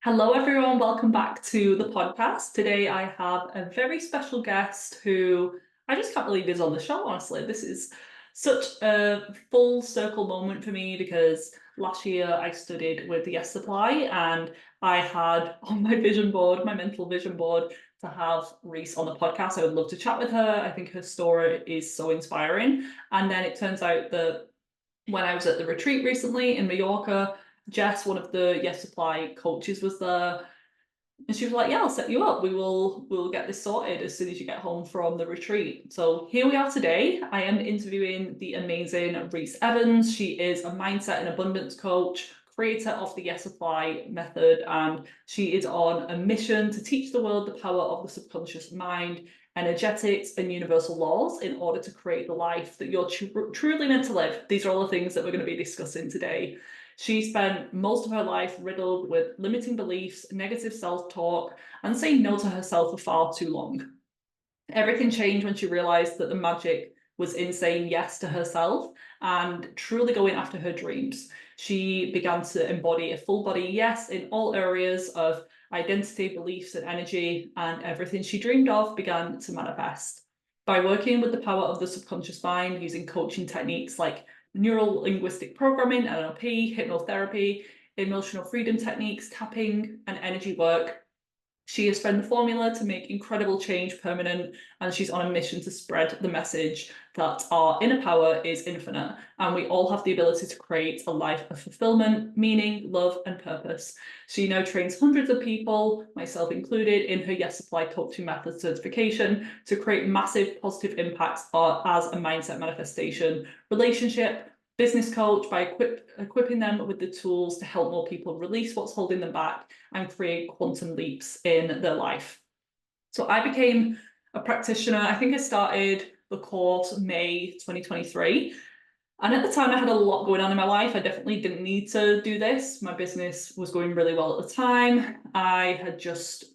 Hello, everyone. Welcome back to the podcast. Today, I have a very special guest who I just can't believe is on the show, honestly. This is such a full circle moment for me because last year I studied with the Yes Supply and I had on my vision board, my mental vision board, to have Reese on the podcast. I would love to chat with her. I think her story is so inspiring. And then it turns out that when I was at the retreat recently in Mallorca, Jess, one of the Yes Supply coaches, was there, and she was like, "Yeah, I'll set you up. We'll get this sorted as soon as you get home from the retreat." So here we are today. I am interviewing the amazing Reese Evans. She is a mindset and abundance coach, creator of the Yes Supply method, and she is on a mission to teach the world the power of the subconscious mind, energetics, and universal laws in order to create the life that you're truly meant to live. These are all the things that we're going to be discussing today. She spent most of her life riddled with limiting beliefs, negative self-talk, and saying no to herself for far too long. Everything changed when she realized that the magic was in saying yes to herself and truly going after her dreams. She began to embody a full body yes in all areas of identity, beliefs, and energy, and everything she dreamed of began to manifest. By working with the power of the subconscious mind using coaching techniques like Neuro-Linguistic Programming, NLP, hypnotherapy, emotional freedom techniques, tapping, and energy work, she has found the formula to make incredible change permanent, and she's on a mission to spread the message that our inner power is infinite, and we all have the ability to create a life of fulfillment, meaning, love, and purpose. She now trains hundreds of people, myself included, in her Yes Supply coaching method certification to create massive positive impacts as a mindset manifestation, relationship, business coach by equipping them with the tools to help more people release what's holding them back and create quantum leaps in their life. So I became a practitioner. I think I started the course May 2023. And at the time, I had a lot going on in my life. I definitely didn't need to do this. My business was going really well at the time. I had just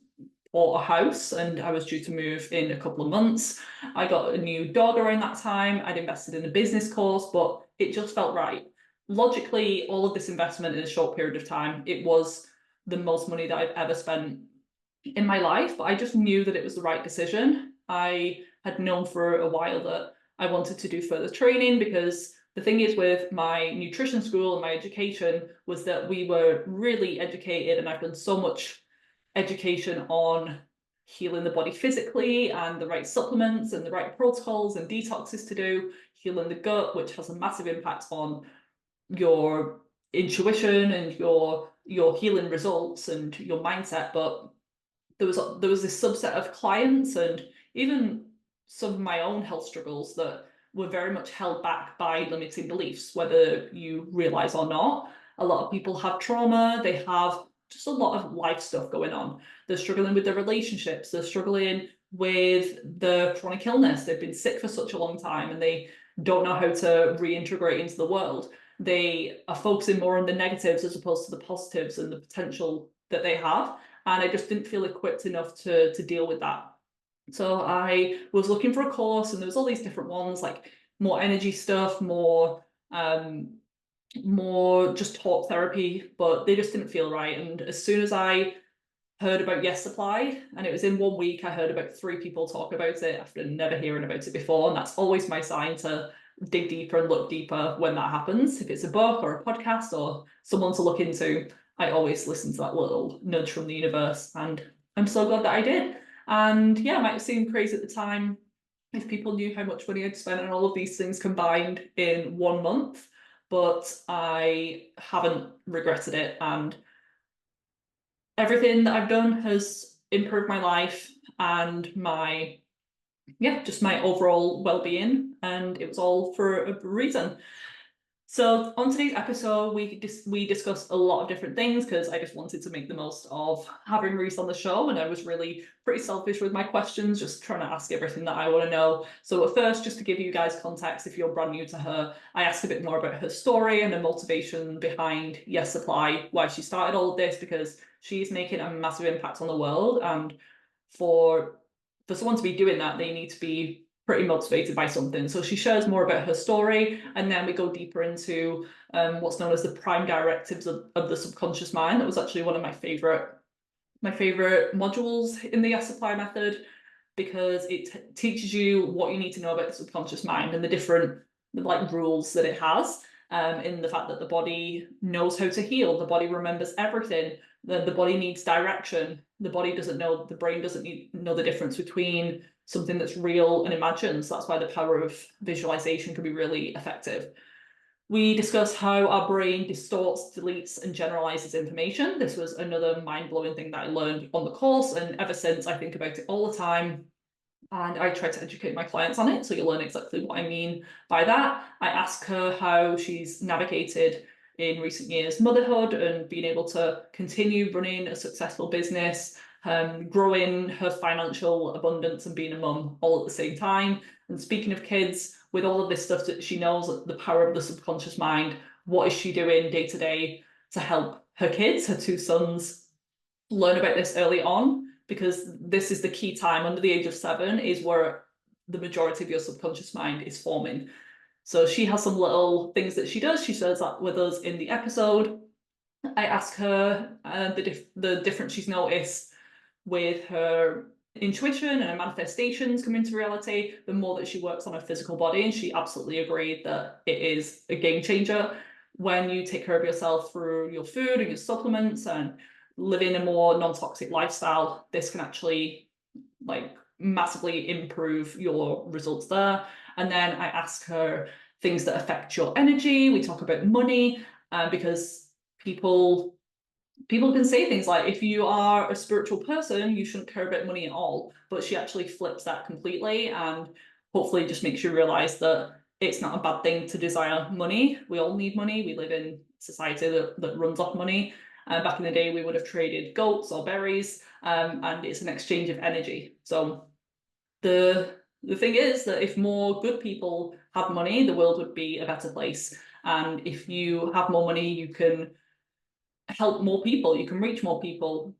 bought a house and I was due to move in a couple of months. I got a new dog around that time. I'd invested in a business course, but it just felt right. Logically, all of this investment in a short period of time, it was the most money that I've ever spent in my life, but I just knew that it was the right decision. I had known for a while that I wanted to do further training because the thing is with my nutrition school and my education was that we were really educated, and I've done so much education on healing the body physically and the right supplements and the right protocols and detoxes to do, healing the gut, which has a massive impact on your intuition and your healing results and your mindset. But there was this subset of clients and even some of my own health struggles that were very much held back by limiting beliefs, whether you realize or not. A lot of people have trauma, they have just a lot of life stuff going on. They're struggling with their relationships, they're struggling with the chronic illness, they've been sick for such a long time and they don't know how to reintegrate into the world. They are focusing more on the negatives as opposed to the positives and the potential that they have. And I just didn't feel equipped enough to deal with that. So I was looking for a course, and there was all these different ones, like more energy stuff, more just talk therapy, but they just didn't feel right. And as soon as I heard about Yes Supply, and it was in 1 week, I heard about 3 people talk about it after never hearing about it before. And that's always my sign to dig deeper and look deeper when that happens. If it's a book or a podcast or someone to look into, I always listen to that little nudge from the universe. And I'm so glad that I did. And yeah, it might have seemed crazy at the time if people knew how much money I'd spent on all of these things combined in 1 month, but I haven't regretted it. And everything that I've done has improved my life and just my overall well-being, and it was all for a reason. So on today's episode, we discussed a lot of different things because I just wanted to make the most of having Reese on the show, and I was really pretty selfish with my questions, just trying to ask everything that I want to know. So at first, just to give you guys context, if you're brand new to her, I asked a bit more about her story and the motivation behind Yes Supply, why she started all of this, because she's making a massive impact on the world, and for someone to be doing that, they need to be pretty motivated by something. So she shares more about her story, and then we go deeper into what's known as the prime directives of the subconscious mind. That was actually one of my favorite modules in the Yes Supply method, because it teaches you what you need to know about the subconscious mind and the different like rules that it has, in the fact that the body knows how to heal, the body remembers everything, the body needs direction, the body doesn't know, the brain doesn't know the difference between something that's real and imagined. So that's why the power of visualization can be really effective. We discuss how our brain distorts, deletes, and generalizes information. This was another mind-blowing thing that I learned on the course, and ever since I think about it all the time, and I try to educate my clients on it, so you'll learn exactly what I mean by that. I ask her how she's navigated in recent years motherhood and being able to continue running a successful business, growing her financial abundance and being a mum all at the same time. And speaking of kids, with all of this stuff that she knows, the power of the subconscious mind, what is she doing day to day to help her kids, her two sons, learn about this early on? Because this is the key time under the age of 7 is where the majority of your subconscious mind is forming. So she has some little things that she does. She shares that with us in the episode. I ask her the difference she's noticed with her intuition and her manifestations coming to reality the more that she works on her physical body, and she absolutely agreed that it is a game changer when you take care of yourself through your food and your supplements and living a more non-toxic lifestyle. This can actually like massively improve your results there. And then I ask her things that affect your energy. We talk about money, because people can say things like, if you are a spiritual person, you shouldn't care about money at all. But she actually flips that completely, and hopefully just makes you realize that it's not a bad thing to desire money. We all need money. We live in society that runs off money. Back in the day, we would have traded goats or berries, and it's an exchange of energy. So the thing is that if more good people had money, the world would be a better place. And if you have more money, you can help more people, you can reach more people,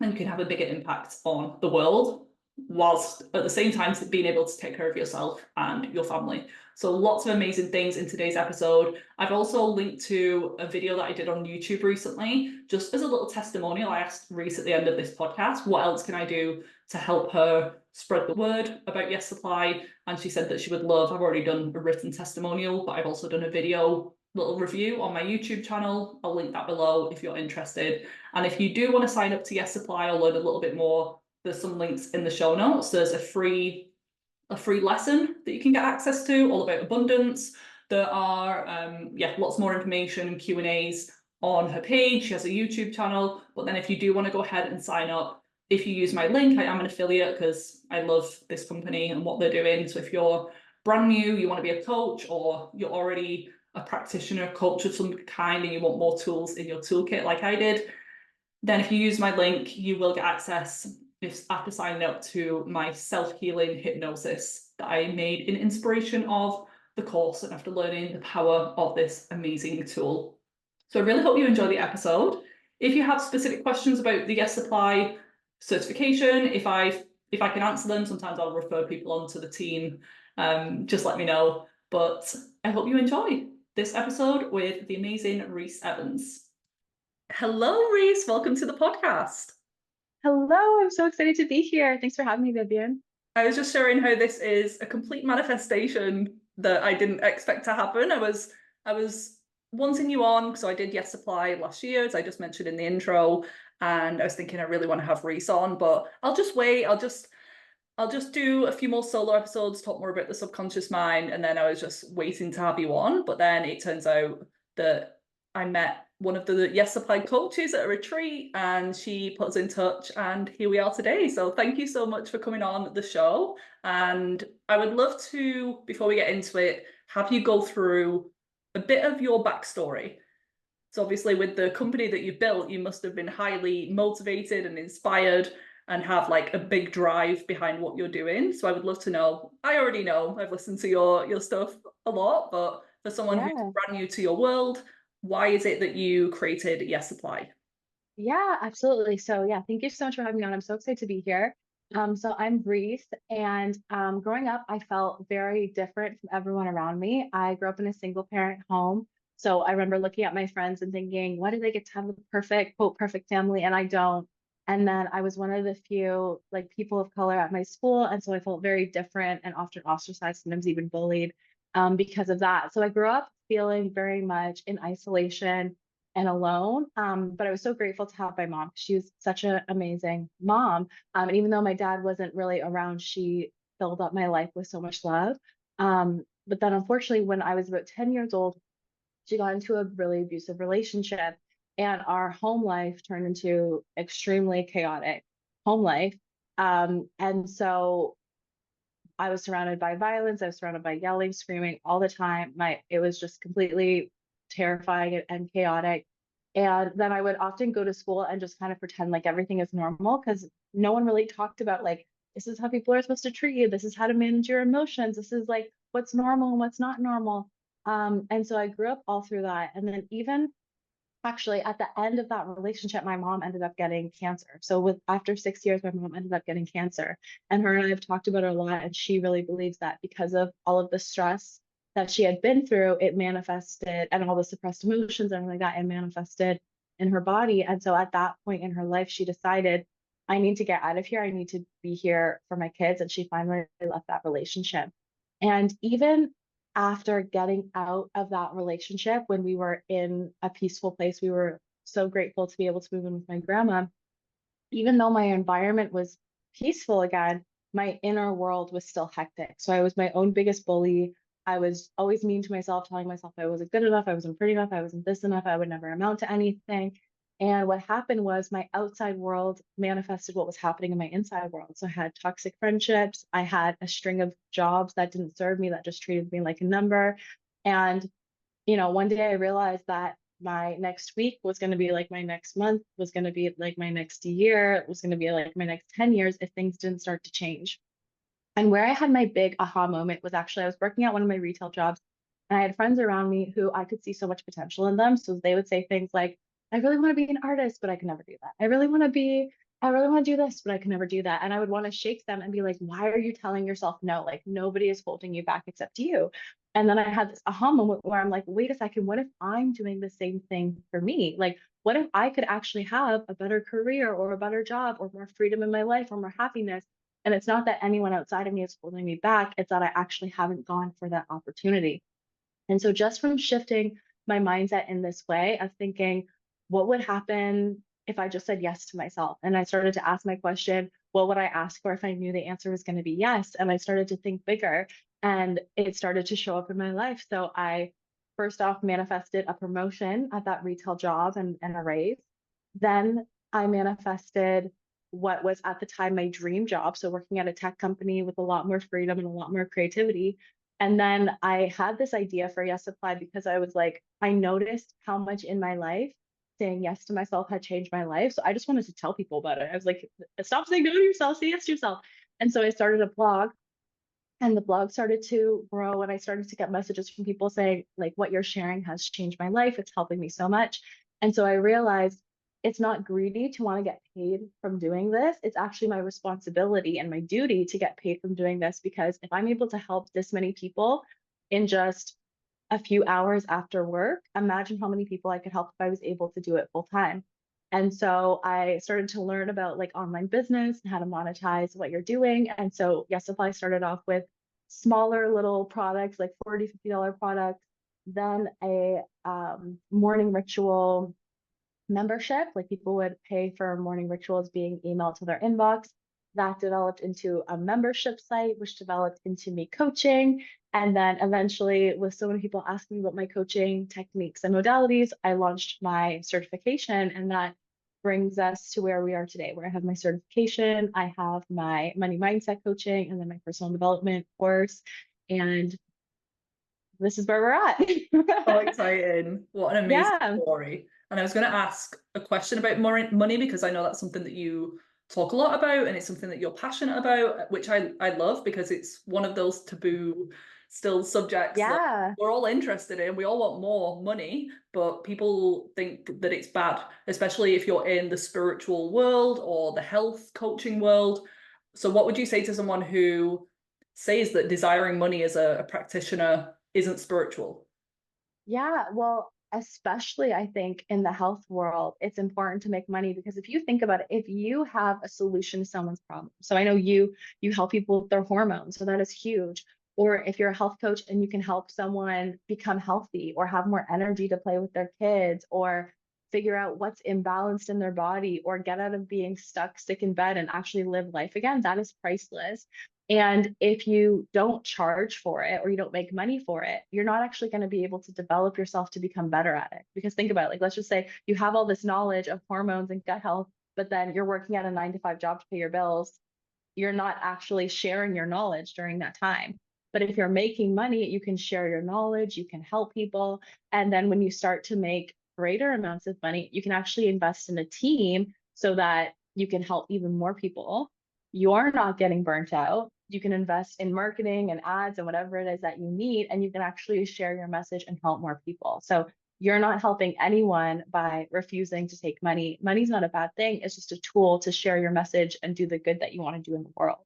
and you can have a bigger impact on the world, whilst at the same time being able to take care of yourself and your family. So lots of amazing things in today's episode. I've also linked to a video that I did on YouTube recently, just as a little testimonial. I asked Reese at the end of this podcast, what else can I do to help her spread the word about Yes Supply? And she said that she would love, I've already done a written testimonial, but I've also done a video little review on my YouTube channel. I'll link that below if you're interested. And if you do want to sign up to Yes Supply or learn a little bit more, there's some links in the show notes. There's a free lesson that you can get access to all about abundance. There are lots more information and Q&As on her page. She has a YouTube channel. But then if you do want to go ahead and sign up, if you use my link, I am an affiliate because I love this company and what they're doing. So if you're brand new, you want to be a coach, or you're already a practitioner, coach of some kind, and you want more tools in your toolkit like I did, then if you use my link, you will get access after signing up to my self-healing hypnosis that I made in inspiration of the course and after learning the power of this amazing tool. So I really hope you enjoy the episode. If you have specific questions about the Yes Supply certification, if I can answer them, sometimes I'll refer people onto the team. Just let me know. But I hope you enjoy this episode with the amazing Reese Evans. Hello, Reese. Welcome to the podcast. Hello, I'm so excited to be here. Thanks for having me, Vivian. I was just sharing how this is a complete manifestation that I didn't expect to happen. I was wanting you on, so I did Yes Supply last year, as I just mentioned in the intro, and I was thinking I really want to have Reese on, but I'll just wait. I'll just do a few more solo episodes, talk more about the subconscious mind, and then I was just waiting to have you on. But then it turns out that I met one of the Yes Supply coaches at a retreat, and she put us in touch, and here we are today. So thank you so much for coming on the show. And I would love to, before we get into it, have you go through a bit of your backstory. So obviously with the company that you built, you must have been highly motivated and inspired and have like a big drive behind what you're doing. So I would love to know, I already know, I've listened to your stuff a lot, but for someone who's Yeah, brand new to your world, why is it that you created Yes Supply? yeah, absolutely. So yeah, thank you so much for having me on. I'm so excited to be here. So I'm Reese, and growing up, I felt very different from everyone around me. I grew up in a single parent home. So I remember looking at my friends and thinking, why do they get to have the perfect, quote, perfect family? And I don't. And then I was one of the few like people of color at my school. And so I felt very different and often ostracized, sometimes even bullied because of that. So I grew up feeling very much in isolation and alone. But I was so grateful to have my mom. She was such an amazing mom. And even though my dad wasn't really around, she filled up my life with so much love. But then unfortunately, when I was about 10 years old, she got into a really abusive relationship, and our home life turned into extremely chaotic home life. And so I was surrounded by violence. I was surrounded by yelling, screaming all the time. It was just completely terrifying and chaotic. And then I would often go to school and just kind of pretend like everything is normal because no one really talked about like this is how people are supposed to treat you. This is how to manage your emotions. This is like what's normal and what's not normal. And so I grew up all through that. And then even actually at the end of that relationship, my mom ended up getting cancer. So with after 6 years, my mom ended up getting cancer. And her and I have talked about it a lot, and she really believes that because of all of the stress that she had been through, it manifested, and all the suppressed emotions and everything like that, it manifested in her body. And so at that point in her life, she decided, I need to get out of here. I need to be here for my kids. And she finally left that relationship. And even after getting out of that relationship, when we were in a peaceful place, we were so grateful to be able to move in with my grandma. Even though my environment was peaceful again, my inner world was still hectic. So I was my own biggest bully. I was always mean to myself, telling myself I wasn't good enough, I wasn't pretty enough, I wasn't this enough, I would never amount to anything. And what happened was my outside world manifested what was happening in my inside world. So I had toxic friendships. I had a string of jobs that didn't serve me, that just treated me like a number. And one day I realized that my next week was going to be like my next month, was going to be like my next year, was going to be like my next 10 years if things didn't start to change. And where I had my big aha moment was actually I was working at one of my retail jobs, and I had friends around me who I could see so much potential in them. So they would say things like, I really want to be an artist, but I can never do that. I really want to do this, but I can never do that. And I would want to shake them and be like, why are you telling yourself no? Like nobody is holding you back except you. And then I had this aha moment where I'm like, wait a second, what if I'm doing the same thing for me? Like, what if I could actually have a better career or a better job or more freedom in my life or more happiness? And it's not that anyone outside of me is holding me back, it's that I actually haven't gone for that opportunity. And so just from shifting my mindset in this way of thinking, what would happen if I just said yes to myself? And I started to ask my question, what would I ask for if I knew the answer was going to be yes? And I started to think bigger, and it started to show up in my life. So I first off manifested a promotion at that retail job and a raise. Then I manifested what was at the time my dream job. So working at a tech company with a lot more freedom and a lot more creativity. And then I had this idea for Yes Apply because I was like, I noticed how much in my life saying yes to myself had changed my life. So I just wanted to tell people about it. I was like, stop saying no to yourself, say yes to yourself. And so I started a blog, and the blog started to grow, and I started to get messages from people saying like, what you're sharing has changed my life, it's helping me so much. And so I realized it's not greedy to want to get paid from doing this, it's actually my responsibility and my duty to get paid from doing this, because if I'm able to help this many people in just a few hours after work, imagine how many people I could help if I was able to do it full time. And so I started to learn about like online business and how to monetize what you're doing. And so Yes Supply started off with smaller little products, like $40, $50 products, then a morning ritual membership, like people would pay for morning rituals being emailed to their inbox. That developed into a membership site, which developed into me coaching. And then eventually, with so many people asking about my coaching techniques and modalities, I launched my certification. And that brings us to where we are today, where I have my certification, I have my money mindset coaching, and then my personal development course. And this is where we're So at. exciting. What an amazing Yeah. story. And I was going to ask a question about money because I know that's something that you talk a lot about and it's something that you're passionate about, which I love because it's one of those taboo still subjects that Yeah. we're all interested in. We all want more money, but people think that it's bad, especially if you're in the spiritual world or the health coaching world. So what would you say to someone who says that desiring money as a practitioner isn't spiritual? Yeah, well, especially I think in the health world, it's important to make money because if you think about it, if you have a solution to someone's problem, so I know you help people with their hormones, so that is huge. Or if you're a health coach and you can help someone become healthy or have more energy to play with their kids or figure out what's imbalanced in their body or get out of being stuck, sick in bed and actually live life again, that is priceless. And if you don't charge for it or you don't make money for it, you're not actually going to be able to develop yourself to become better at it. Because think about it, like let's just say you have all this knowledge of hormones and gut health, but then you're working at a 9 to 5 job to pay your bills. You're not actually sharing your knowledge during that time. But if you're making money, you can share your knowledge, you can help people. And then when you start to make greater amounts of money, you can actually invest in a team so that you can help even more people. You're not getting burnt out. You can invest in marketing and ads and whatever it is that you need, and you can actually share your message and help more people. So you're not helping anyone by refusing to take money. Money's not a bad thing. It's just a tool to share your message and do the good that you want to do in the world.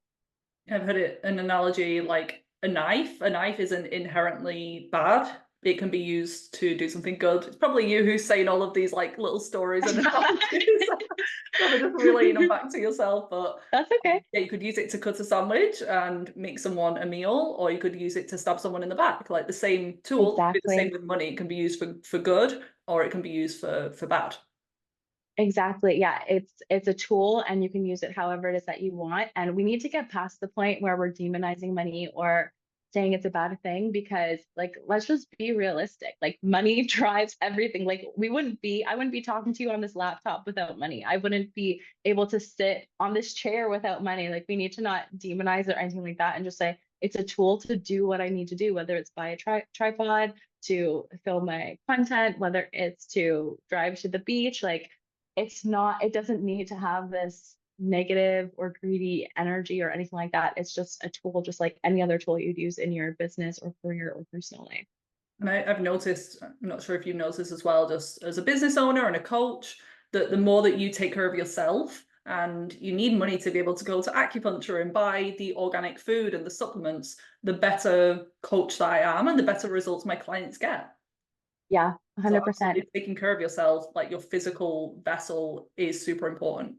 I've heard it an analogy like a knife. A knife isn't inherently bad. It can be used to do something good. It's probably you who's saying all of these like little stories and analogies. Probably just relaying them back to yourself. But That's okay. yeah, you could use it to cut a sandwich and make someone a meal, or you could use it to stab someone in the back. Like the same tool, it can be the same Exactly. with money. It can be used for good, or it can be used for bad. Exactly. Yeah, it's a tool and you can use it however it is that you want. And we need to get past the point where we're demonizing money or saying it's a bad thing because like let's just be realistic. Like money drives everything. Like I wouldn't be talking to you on this laptop without money. I wouldn't be able to sit on this chair without money. Like we need to not demonize it or anything like that and just say it's a tool to do what I need to do, whether it's buy a tripod to film my content, whether it's to drive to the beach, like it doesn't need to have this negative or greedy energy or anything like that. It's just a tool, just like any other tool you'd use in your business or career or personal life. And I've noticed, I'm not sure if you've noticed as well, just as a business owner and a coach, that the more that you take care of yourself, and you need money to be able to go to acupuncture and buy the organic food and the supplements, the better coach that I am and the better results my clients get. Yeah, So 100%. absolutely taking care of yourself, like your physical vessel is super important.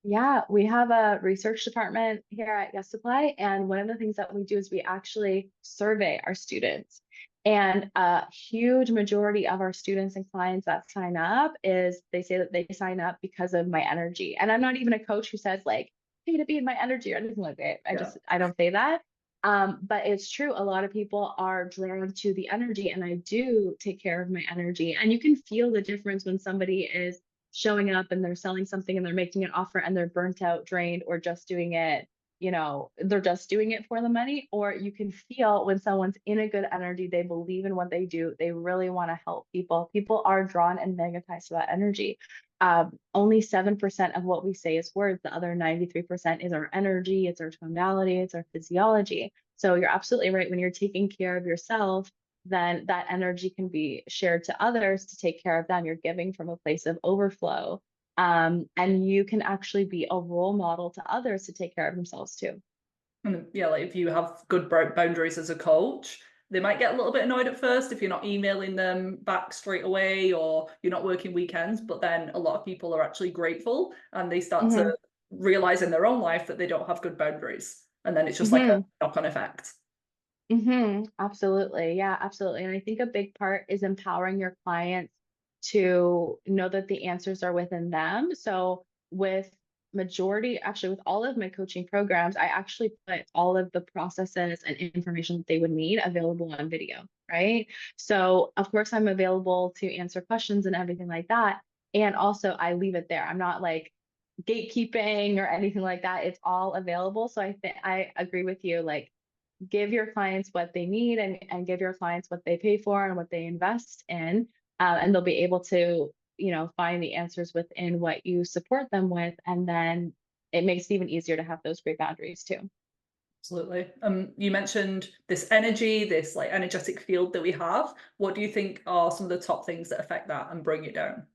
Yeah, we have a research department here at Yes Supply, and one of the things that we do is we actually survey our students. And a huge majority of our students and clients that sign up is they say that they sign up because of my energy. And I'm not even a coach who says like, pay to be in my energy or anything like that. Yeah. I don't say that. But it's true. A lot of people are drawn to the energy, and I do take care of my energy. And you can feel the difference when somebody is showing up and they're selling something and they're making an offer and they're burnt out, drained, or just doing it, they're just doing it for the money. Or you can feel when someone's in a good energy, they believe in what they do, they really want to help people. People are drawn and magnetized to that energy. Only 7% of what we say is words. The other 93% is our energy, it's our tonality, it's our physiology. So you're absolutely right. When you're taking care of yourself, then that energy can be shared to others to take care of them. You're giving from a place of overflow. And you can actually be a role model to others to take care of themselves too. And yeah, like if you have good boundaries as a coach, they might get a little bit annoyed at first if you're not emailing them back straight away or you're not working weekends. But then a lot of people are actually grateful and they start to Hmm. realize in their own life that they don't have good boundaries. And then it's just like a Hmm. knock-on effect. Absolutely. Yeah, absolutely. And I think a big part is empowering your clients to know that the answers are within them. So actually with all of my coaching programs, I actually put all of the processes and information that they would need available on video, right? So of course I'm available to answer questions and everything like that. And also I leave it there. I'm not like gatekeeping or anything like that. It's all available. So I think I agree with you. Like give your clients what they need and give your clients what they pay for and what they invest in. And they'll be able to, find the answers within what you support them with. And then it makes it even easier to have those great boundaries too. Absolutely. You mentioned this energy, this like energetic field that we have. What do you think are some of the top things that affect that and bring it down?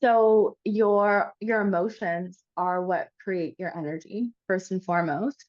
So your emotions are what create your energy, first and foremost.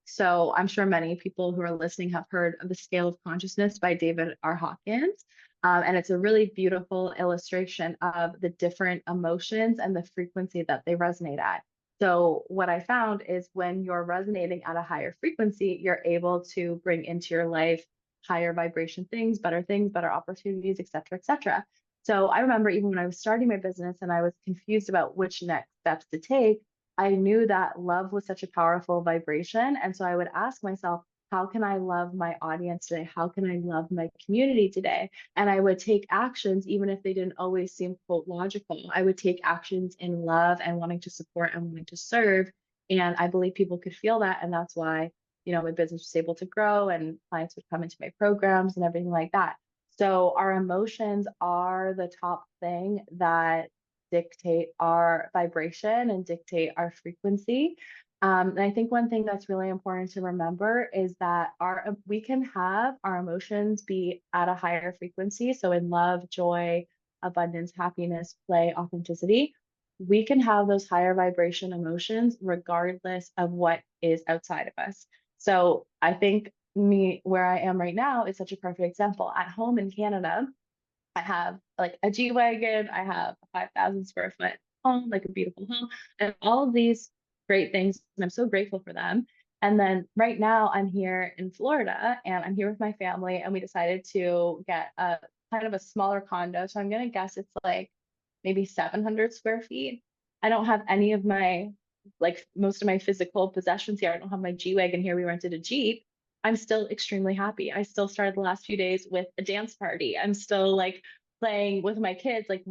So I'm sure many people who are listening have heard of the Scale of Consciousness by David R. Hawkins. And it's a really beautiful illustration of the different emotions and the frequency that they resonate at. So what I found is when you're resonating at a higher frequency, you're able to bring into your life higher vibration things, better opportunities, et cetera, et cetera. So I remember even when I was starting my business and I was confused about which next steps to take, I knew that love was such a powerful vibration. And so I would ask myself, how can I love my audience today? How can I love my community today? And I would take actions, even if they didn't always seem, quote, logical. I would take actions in love and wanting to support and wanting to serve. And I believe people could feel that. And that's why, my business was able to grow and clients would come into my programs and everything like that. So our emotions are the top thing that dictate our vibration and dictate our frequency. And I think one thing that's really important to remember is that we can have our emotions be at a higher frequency. So in love, joy, abundance, happiness, play, authenticity, we can have those higher vibration emotions regardless of what is outside of us. So I think where I am right now is such a perfect example. At home in Canada, I have like a G Wagon, I have a 5,000 square foot home, like a beautiful home, and all of these great things. And I'm so grateful for them. And then right now I'm here in Florida and I'm here with my family, and we decided to get a kind of a smaller condo. So I'm going to guess it's like maybe 700 square feet. I don't have any of like most of my physical possessions here. I don't have my G Wagon here. We rented a Jeep. I'm still extremely happy. I still started the last few days with a dance party. I'm still like playing with my kids. Like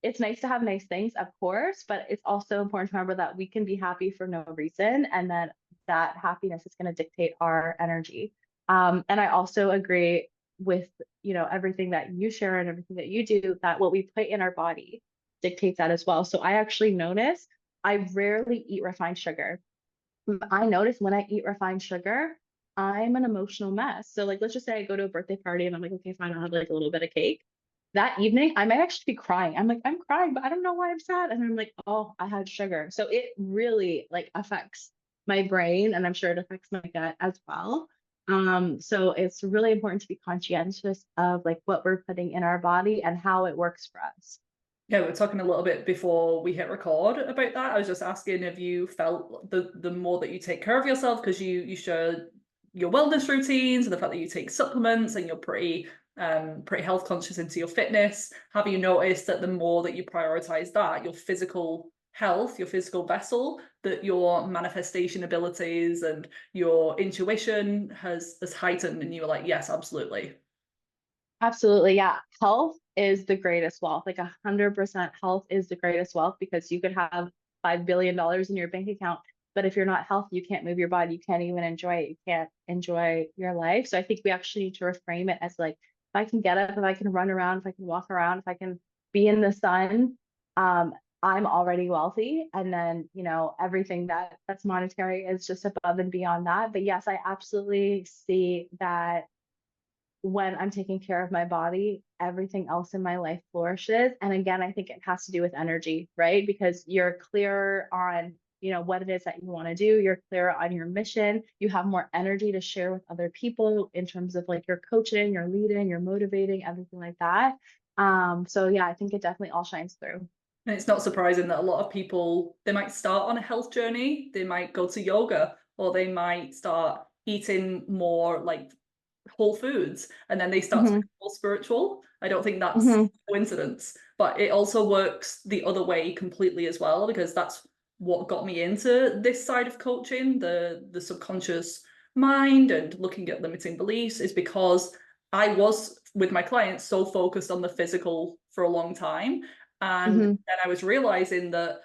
it's nice to have nice things, of course, but it's also important to remember that we can be happy for no reason, and that happiness is going to dictate our energy. And I also agree with, everything that you share and everything that you do, that what we put in our body dictates that as well. So I actually notice I rarely eat refined sugar. I notice when I eat refined sugar, I'm an emotional mess. So like let's just say I go to a birthday party and I'm like, okay, fine, I'll have like a little bit of cake. That evening, I might actually be crying. I'm like, I'm crying, but I don't know why I'm sad. And I'm like, oh, I had sugar. So it really like affects my brain, and I'm sure it affects my gut as well. So it's really important to be conscientious of like what we're putting in our body and how it works for us. Yeah, we were talking a little bit before we hit record about that. I was just asking if you felt the more that you take care of yourself, because you share your wellness routines and the fact that you take supplements and you're pretty health conscious into your fitness. Have you noticed that the more that you prioritize that, your physical health, your physical vessel, that your manifestation abilities and your intuition has heightened, and you were like, yes, absolutely. Absolutely. Yeah. Health is the greatest wealth. Like 100% health is the greatest wealth, because you could have $5 billion in your bank account, but if you're not healthy, you can't move your body. You can't even enjoy it. You can't enjoy your life. So I think we actually need to reframe it as like, if I can get up, if I can run around, if I can walk around, if I can be in the sun, um, I'm already wealthy. And then, everything that's monetary is just above and beyond that. But yes, I absolutely see that when I'm taking care of my body, everything else in my life flourishes. And again, I think it has to do with energy, right? Because you're clear on, what it is that you want to do. You're clear on your mission. You have more energy to share with other people in terms of like your coaching, your leading, your motivating, everything like that. So yeah, I think it definitely all shines through. And it's not surprising that a lot of people, they might start on a health journey, they might go to yoga, or they might start eating more like whole foods, and then they start to Hmm. become more spiritual. I don't think that's Hmm. a coincidence, but it also works the other way completely as well, because that's what got me into this side of coaching, the subconscious mind and looking at limiting beliefs, is because I was with my clients so focused on the physical for a long time. And Hmm. then I was realizing that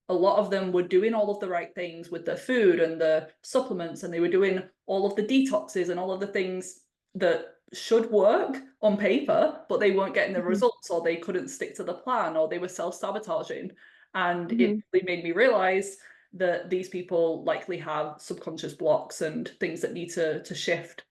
a lot of them were doing all of the right things with their food and the supplements, and they were doing all of the detoxes and all of the things that should work on paper, but they weren't getting the Hmm. results, or they couldn't stick to the plan, or they were self-sabotaging. And it Hmm. really made me realize that these people likely have subconscious blocks and things that need to shift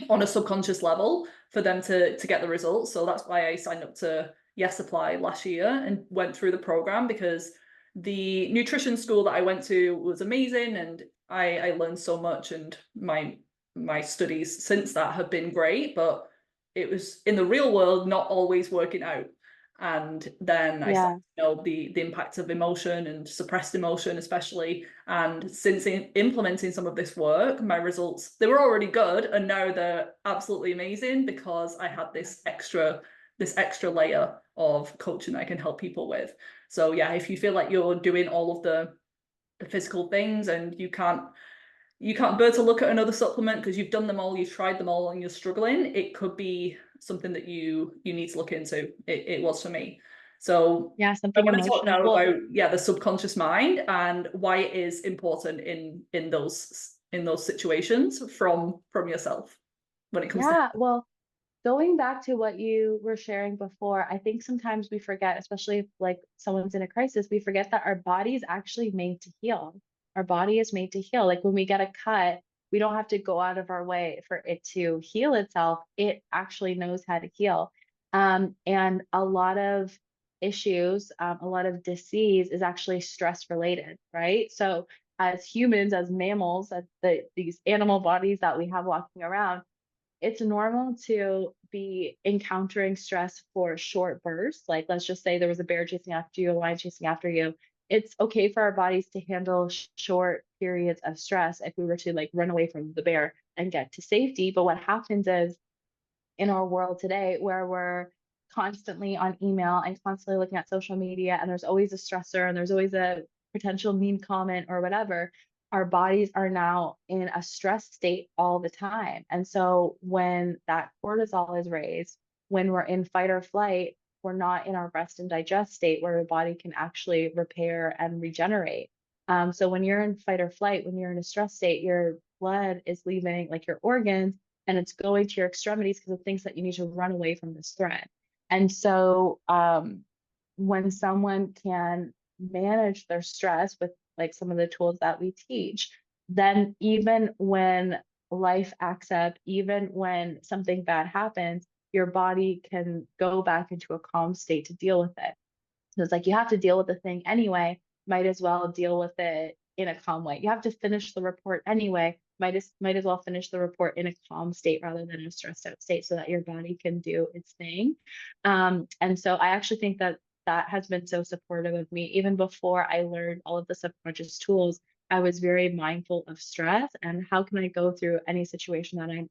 on a subconscious level for them to get the results. So that's why I signed up to Yes Apply last year and went through the program because the nutrition school that I went to was amazing, and I learned so much, and my studies since that have been great, but it was in the real world not always working out. And then I started Yeah. to know the impact of emotion and suppressed emotion, especially. And since implementing some of this work, my results, they were already good, and now they're absolutely amazing because I had this extra layer of coaching that I can help people with. So yeah, if you feel like you're doing all of the physical things and you can't bear to look at another supplement because you've done them all, you've tried them all, and you're struggling, it could be something that you need to look into. It was for me. So Yeah, I something want to talk emotional. now Well, about the subconscious mind and why it is important in those situations from yourself when it comes to. yeah, well, going back to what you were sharing before, I think sometimes we forget, especially if like someone's in a crisis, we forget that our body is actually made to heal. Our body is made to heal. Like when we get a cut, we don't have to go out of our way for it to heal itself. It actually knows how to heal. And a lot of issues, a lot of disease is actually stress related, right? So as humans, as mammals, as these animal bodies that we have walking around, it's normal to be encountering stress for short bursts. Like, let's just say there was a bear chasing after you, a lion chasing after you. It's okay for our bodies to handle short periods of stress if we were to like run away from the bear and get to safety. But what happens is in our world today, where we're constantly on email and constantly looking at social media, and there's always a stressor and there's always a potential mean comment or whatever, our bodies are now in a stress state all the time. And so when that cortisol is raised, when we're in fight or flight, we're not in our rest and digest state where the body can actually repair and regenerate. So when you're in fight or flight, when you're in a stress state, your blood is leaving like your organs and it's going to your extremities because it thinks that you need to run away from this threat. And so when someone can manage their stress with like some of the tools that we teach, then even when life acts up, even when something bad happens, your body can go back into a calm state to deal with it. So it's like you have to deal with the thing anyway, might as well deal with it in a calm way. You have to finish the report anyway, might as well finish the report in a calm state rather than a stressed out state so that your body can do its thing. And so I actually think that that has been so supportive of me. Even before I learned all of the subconscious tools, I was very mindful of stress and how can I go through any situation that I'm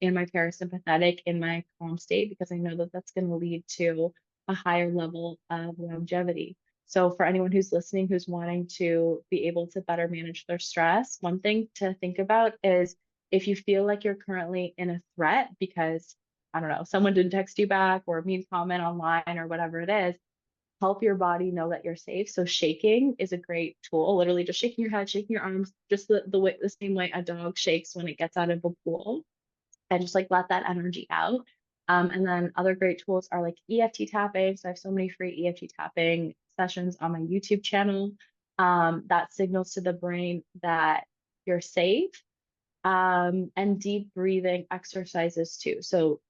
in my parasympathetic, in my calm state, because I know that that's going to lead to a higher level of longevity. So, for anyone who's listening who's wanting to be able to better manage their stress, one thing to think about is if you feel like you're currently in a threat because, I don't know, someone didn't text you back or a mean comment online or whatever it is, help your body know that you're safe. So, shaking is a great tool, literally just shaking your head, shaking your arms, just the same way a dog shakes when it gets out of a pool and just like let that energy out. And then other great tools are like EFT tapping. So I have so many free EFT tapping sessions on my YouTube channel that signals to the brain that you're safe, and deep breathing exercises too. So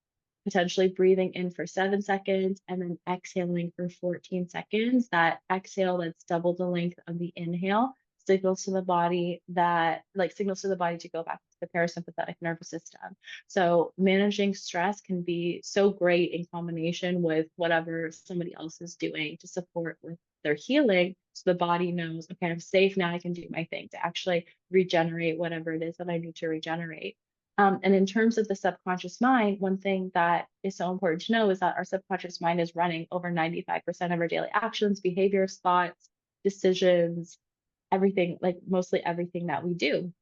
potentially breathing in for 7 seconds and then exhaling for 14 seconds. That exhale that's double the length of the inhale signals to the body to go back to the parasympathetic nervous system. So managing stress can be so great in combination with whatever somebody else is doing to support with their healing. So the body knows, okay, I'm safe now, I can do my thing to actually regenerate whatever it is that I need to regenerate. And in terms of the subconscious mind, one thing that is so important to know is that our subconscious mind is running over 95% of our daily actions, behaviors, thoughts, decisions, everything, like mostly everything that we do.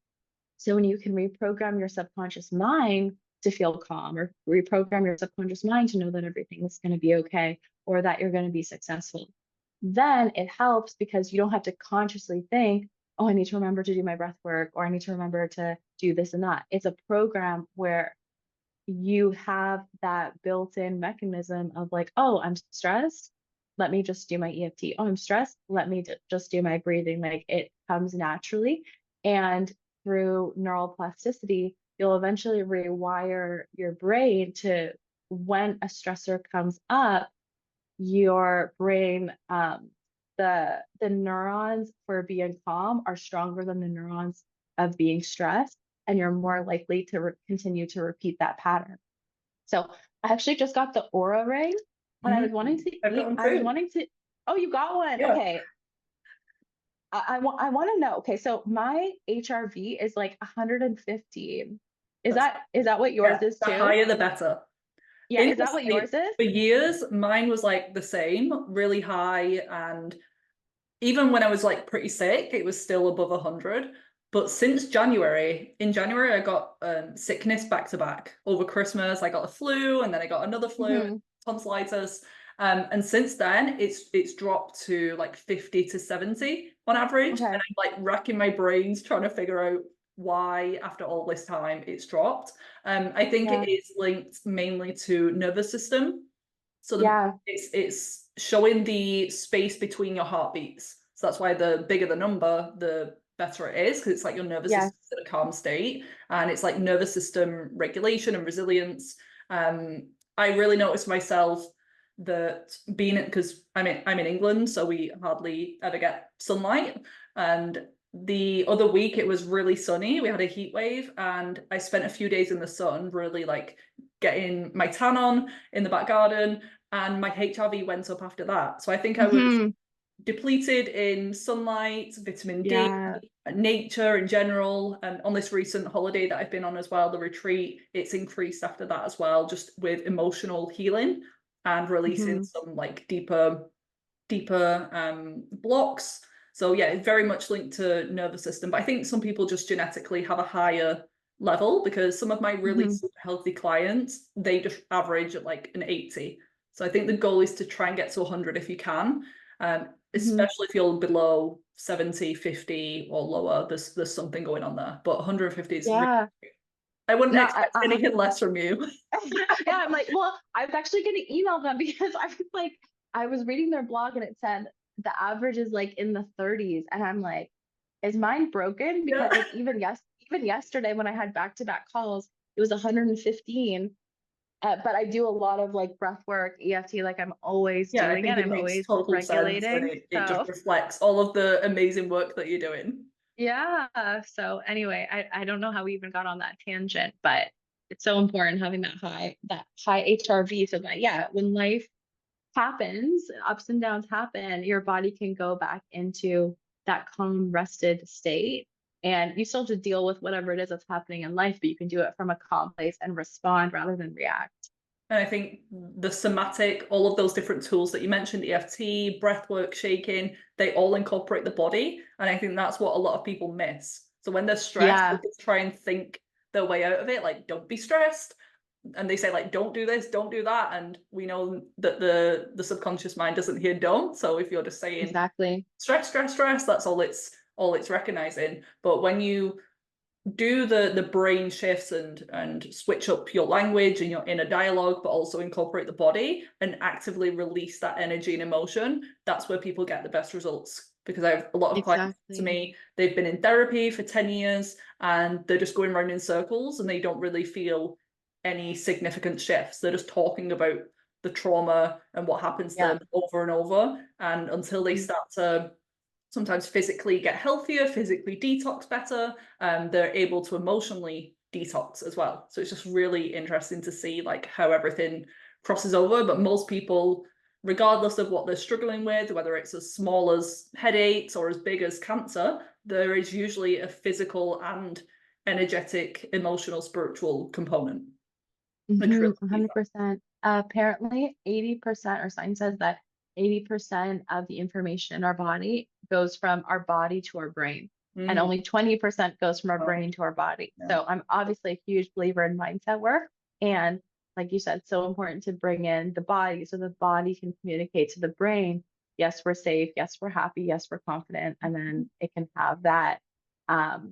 So when you can reprogram your subconscious mind to feel calm or reprogram your subconscious mind to know that everything is going to be okay or that you're going to be successful, then it helps because you don't have to consciously think, oh, I need to remember to do my breath work or I need to remember to do this and that. It's a program where you have that built-in mechanism of like, oh, I'm stressed. Let me just do my EFT. Oh, I'm stressed. Let me just do my breathing. Like it comes naturally. And through neural plasticity, you'll eventually rewire your brain to when a stressor comes up, your brain, the neurons for being calm are stronger than the neurons of being stressed, and you're more likely to continue to repeat that pattern. So I actually just got the Aura ring, and I Mm, was wanting to I've got eat. one I was too. wanting to. Oh, you got one? Yeah. Okay. I want to know. Okay, so my HRV is like 115. That's Is that what yours Yeah, is the too? higher the better. Yeah, is that what Interestingly, yours is? for years, mine was like the same, really high. And even when I was like pretty sick, it was still above 100. But since January, in January, I got sickness back to back. Over Christmas, I got a flu and then I got another flu, Hmm. tonsillitis. And since then, it's dropped to like 50 to 70 on average. And Okay. I'm like racking my brains trying to figure out why, after all this time, it's dropped. I think Yeah. it is linked mainly to nervous system. So Yeah. it's showing the space between your heartbeats. So that's why the bigger the number, the better it is, because it's like your nervous Yes. system in a calm state, and it's like nervous system regulation and resilience. I really noticed myself that being because I'm in England, so we hardly ever get sunlight. And the other week it was really sunny. We had a heat wave, and I spent a few days in the sun, really like getting my tan on in the back garden, and my HRV went up after that. So I think I was Hmm. depleted in sunlight, vitamin D, Yeah. nature in general. And on this recent holiday that I've been on as well, the retreat, it's increased after that as well, just with emotional healing and releasing Hmm. some like deeper blocks. So yeah, it's very much linked to nervous system. But I think some people just genetically have a higher level, because some of my really Hmm. super healthy clients, they just average at like an 80. So I think the goal is to try and get to 100 if you can, Hmm. especially if you're below 70, 50 or lower. There's something going on there. But 150 is really, Yeah. I wouldn't No, expect anything less from you. yeah, I'm like, well, I was actually going to email them because I was like, I was reading their blog and it said the average is like in the 30s. And I'm like, is mine broken? Yeah. Because like even yesterday when I had back-to-back calls, it was 115. But I do a lot of like breath work, EFT, like I'm always Yeah, I doing it. think it I'm makes always total sense, and regulating. it just So reflects all of the amazing work that you're doing. yeah. So anyway, I don't know how we even got on that tangent, but it's so important having that high HRV so that yeah, when life happens, ups and downs happen, your body can go back into that calm, rested state. And you still have to deal with whatever it is that's happening in life, but you can do it from a calm place and respond rather than react. And I think the somatic, all of those different tools that you mentioned, EFT, breathwork, shaking, they all incorporate the body. And I think that's what a lot of people miss. So when they're stressed, they Yeah, just try and think their way out of it, like, don't be stressed. And they say, like, don't do this, don't do that. And we know that the subconscious mind doesn't hear don't. So if you're just saying exactly. stress, stress, stress, that's all it's recognizing. But when you do the brain shifts and switch up your language and your inner dialogue, but also incorporate the body and actively release that energy and emotion, that's where people get the best results. Because I have a lot of clients to Exactly. me, they've been in therapy for 10 years and they're just going around in circles and they don't really feel any significant shifts. They're just talking about the trauma and what happens to Yeah. them over and over. And until they Mhm. start to sometimes physically get healthier, physically detox better, they're able to emotionally detox as well. So it's just really interesting to see like how everything crosses over. But most people, regardless of what they're struggling with, whether it's as small as headaches or as big as cancer, there is usually a physical and energetic, emotional, spiritual component, which really 100%. Apparently, 80%, or science says that 80% of the information in our body goes from our body to our brain, and mm, only 20% goes from our well, brain to our body. yeah. So I'm obviously a huge believer in mindset work. And like you said, so important to bring in the body so the body can communicate to the brain, yes, we're safe, yes, we're happy, yes, we're confident. And then it can have that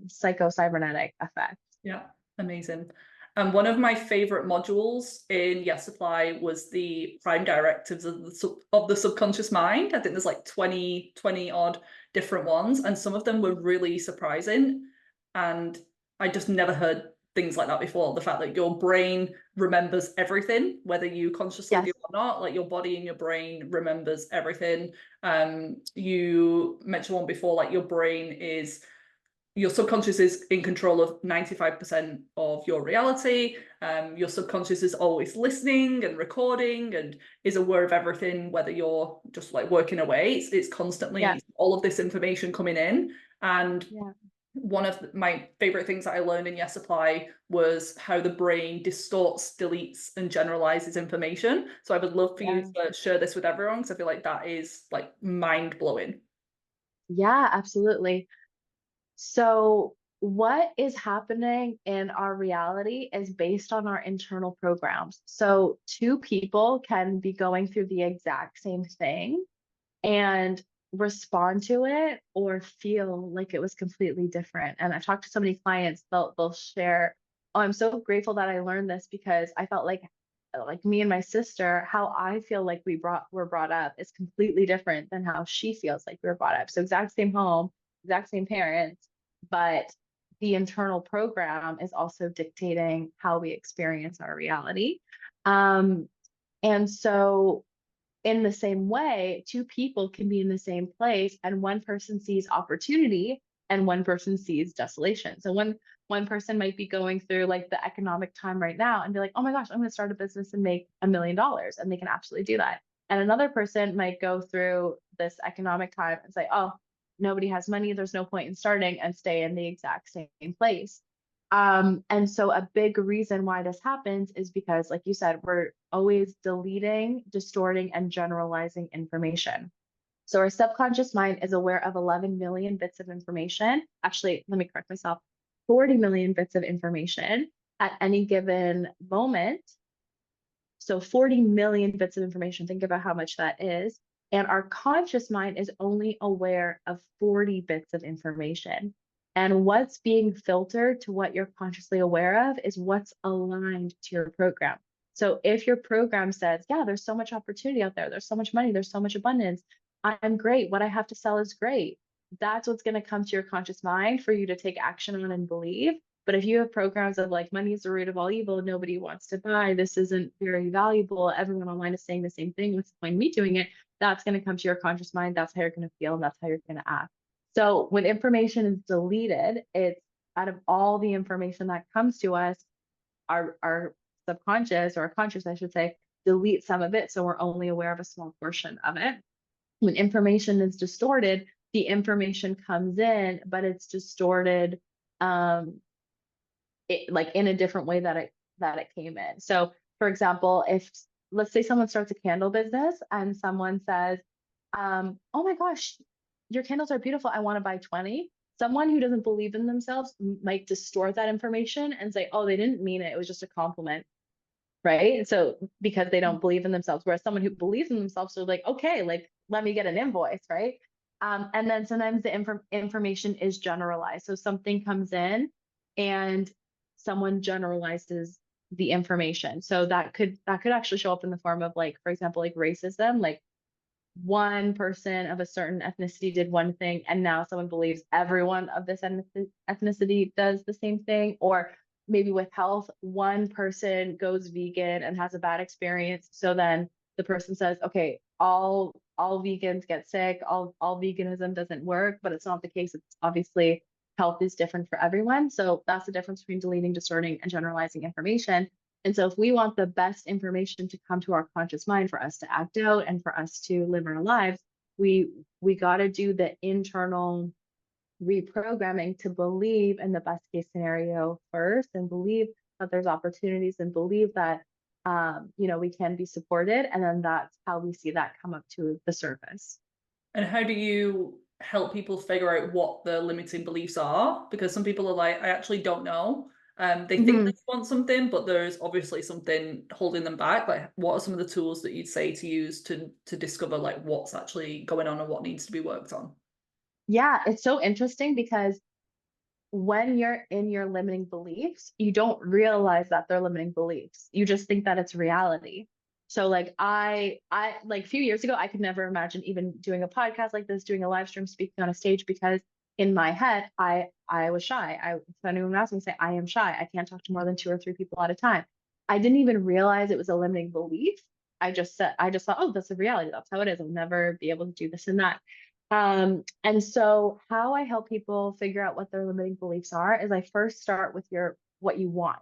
psycho-cybernetic effect. Yeah, amazing. And one of my favorite modules in Yes Supply was the prime directives of the subconscious mind. I think there's like 20 odd different ones, and some of them were really surprising. And I just never heard things like that before. The fact that your brain remembers everything, whether you consciously do Yes. or not, like your body and your brain remembers everything. You mentioned one before, like your subconscious is in control of 95% of your reality. Your subconscious is always listening and recording and is aware of everything, whether you're just like working away. It's Yeah. constantly all of this information coming in. And Yeah. one of my favorite things that I learned in Yes Apply was how the brain distorts, deletes, and generalizes information. So I would love for you Yeah. to share this with everyone because I feel like that is like mind blowing. Yeah, absolutely. So, what is happening in our reality is based on our internal programs. So, two people can be going through the exact same thing and respond to it or feel like it was completely different. And I've talked to so many clients, they'll share, "Oh, I'm so grateful that I learned this because I felt like me and my sister, how I feel like were brought up is completely different than how she feels like we were brought up. So exact same home, exact same parents, but the internal program is also dictating how we experience our reality. Um, and so in the same way, two people can be in the same place and one person sees opportunity and one person sees desolation. So one person might be going through like the economic time right now and be like, oh my gosh, I'm going to start a business and make $1 million. And they can absolutely do that. And another person might go through this economic time and say, oh, nobody has money. There's no point in starting and stay in the exact same place. And so a big reason why this happens is because, like you said, we're always deleting, distorting, and generalizing information. So our subconscious mind is aware of 11 million bits of information. Actually, let me correct myself, 40 million bits of information at any given moment. So 40 million bits of information, think about how much that is. And our conscious mind is only aware of 40 bits of information. And what's being filtered to what you're consciously aware of is what's aligned to your program. So if your program says, yeah, there's so much opportunity out there, there's so much money, there's so much abundance, I'm great, what I have to sell is great. That's what's going to come to your conscious mind for you to take action on and believe. But if you have programs of like money is the root of all evil, nobody wants to buy, this isn't very valuable, everyone online is saying the same thing, what's the point of me doing it? That's going to come to your conscious mind. That's how you're going to feel and that's how you're going to act. So when information is deleted, it's out of all the information that comes to us, our subconscious or our conscious, I should say, delete some of it. So we're only aware of a small portion of it. When information is distorted, the information comes in, but it's distorted um, like in a different way that it came in. So for example, if let's say someone starts a candle business and someone says, oh my gosh, your candles are beautiful, I want to buy 20. Someone who doesn't believe in themselves might distort that information and say, oh, they didn't mean it, it was just a compliment, right? So because they don't believe in themselves, whereas someone who believes in themselves are like, okay, like let me get an invoice, right? And then sometimes the information is generalized. So something comes in and someone generalizes the information. So that could actually show up in the form of like, for example, like racism, like one person of a certain ethnicity did one thing and now someone believes everyone of this ethnicity does the same thing. Or maybe with health, one person goes vegan and has a bad experience, so then the person says, okay, all vegans get sick, all veganism doesn't work, but it's not the case. It's obviously health is different for everyone. So that's the difference between deleting, distorting, and generalizing information. And so if we want the best information to come to our conscious mind for us to act out and for us to live our lives, we got to do the internal reprogramming to believe in the best case scenario first and believe that there's opportunities and believe that we can be supported. And then that's how we see that come up to the surface. And how do you help people figure out what the limiting beliefs are? Because some people are like, I actually don't know. They think they Mhm. want something, but there's obviously something holding them back. Like, what are some of the tools that you'd say to use to discover like what's actually going on and what needs to be worked on? Yeah, it's so interesting because when you're in your limiting beliefs, you don't realize that they're limiting beliefs. You just think that it's reality. So like I like a few years ago, I could never imagine even doing a podcast like this, doing a live stream, speaking on a stage because in my head, I was shy. If anyone asked me, say, I am shy. I can't talk to more than 2 or 3 people at a time. I didn't even realize it was a limiting belief. I just thought, oh, that's a reality. That's how it is. I'll never be able to do this and that. And so how I help people figure out what their limiting beliefs are is I first start with what you want.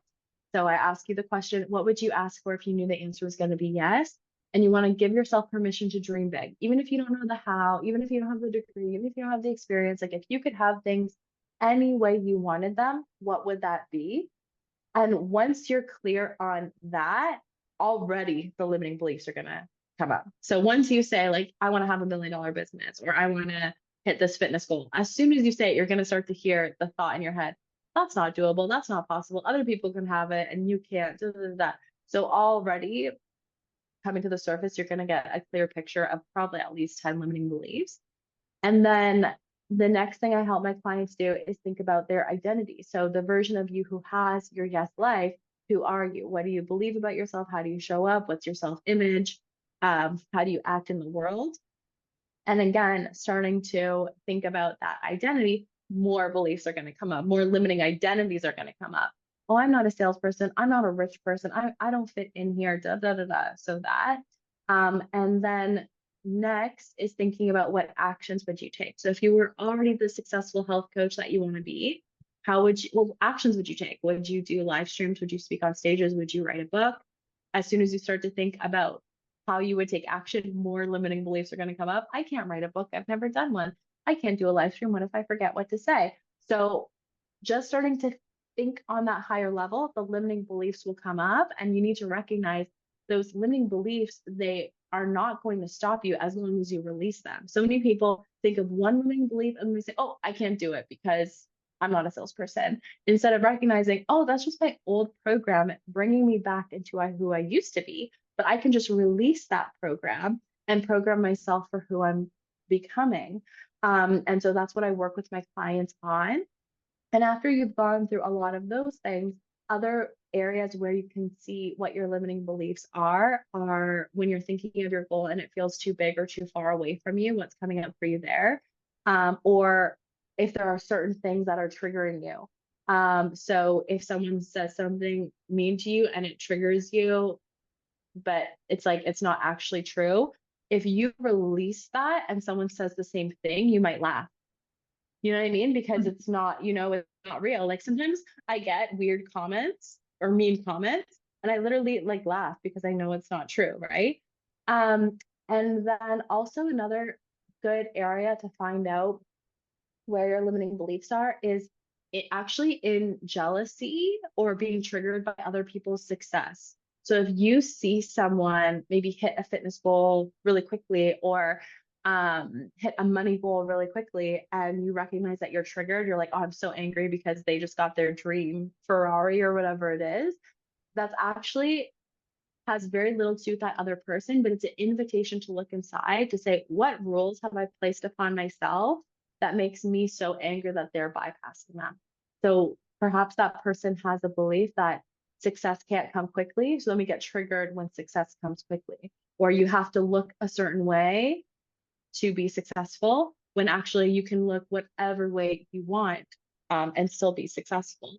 So I ask you the question, what would you ask for if you knew the answer was going to be yes? And you want to give yourself permission to dream big, even if you don't know the how, even if you don't have the degree, even if you don't have the experience. Like if you could have things any way you wanted them, what would that be? And once you're clear on that, already the limiting beliefs are going to come up. So once you say, like, I want to have $1 million business, or I want to hit this fitness goal, as soon as you say it, you're going to start to hear the thought in your head, that's not doable. That's not possible. Other people can have it and you can't. Da, da, da, da. So already coming to the surface, you're going to get a clear picture of probably at least 10 limiting beliefs. And then the next thing I help my clients do is think about their identity. So the version of you who has your yes life, who are you? What do you believe about yourself? How do you show up? What's your self-image? How do you act in the world? And again, starting to think about that identity, more beliefs are going to come up, more limiting identities are going to come up. Oh, I'm not a salesperson. I'm not a rich person. I don't fit in here. Da da da da. So that. And then next is thinking about what actions would you take. So if you were already the successful health coach that you want to be, what actions would you take? Would you do live streams? Would you speak on stages? Would you write a book? As soon as you start to think about how you would take action, more limiting beliefs are going to come up. I can't write a book. I've never done one. I can't do a live stream. What if I forget what to say? So just starting to think on that higher level, the limiting beliefs will come up, and you need to recognize those limiting beliefs. They are not going to stop you as long as you release them. So many people think of one limiting belief and they say, oh, I can't do it because I'm not a salesperson. Instead of recognizing, oh, that's just my old program bringing me back into who I used to be. But I can just release that program and program myself for who I'm becoming. And so that's what I work with my clients on. And after you've gone through a lot of those things, other areas where you can see what your limiting beliefs are when you're thinking of your goal and it feels too big or too far away from you, what's coming up for you there. Or if there are certain things that are triggering you. So if someone says something mean to you and it triggers you, but it's like it's not actually true. If you release that and someone says the same thing, you might laugh. You know what I mean? Because it's not, it's not real. Like sometimes I get weird comments or mean comments, and I literally like laugh because I know it's not true, right? And then also another good area to find out where your limiting beliefs are is it actually in jealousy or being triggered by other people's success. So if you see someone maybe hit a fitness goal really quickly or hit a money goal really quickly and you recognize that you're triggered, you're like, oh, I'm so angry because they just got their dream Ferrari or whatever it is. That's actually has very little to do with that other person, but it's an invitation to look inside to say, what rules have I placed upon myself that makes me so angry that they're bypassing them? So perhaps that person has a belief that success can't come quickly. So let me get triggered when success comes quickly. Or you have to look a certain way to be successful when actually you can look whatever way you want and still be successful.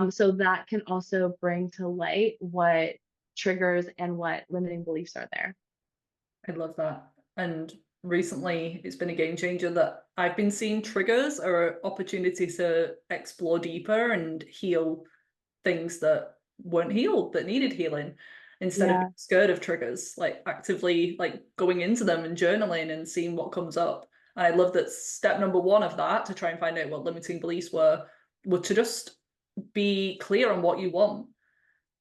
So that can also bring to light what triggers and what limiting beliefs are there. I love that. And recently it's been a game changer that I've been seeing triggers or opportunities to explore deeper and heal things that weren't healed, that needed healing, instead of being scared of triggers, like actively like going into them and journaling and seeing what comes up. And I love that step number one of that, to try and find out what limiting beliefs were to just be clear on what you want.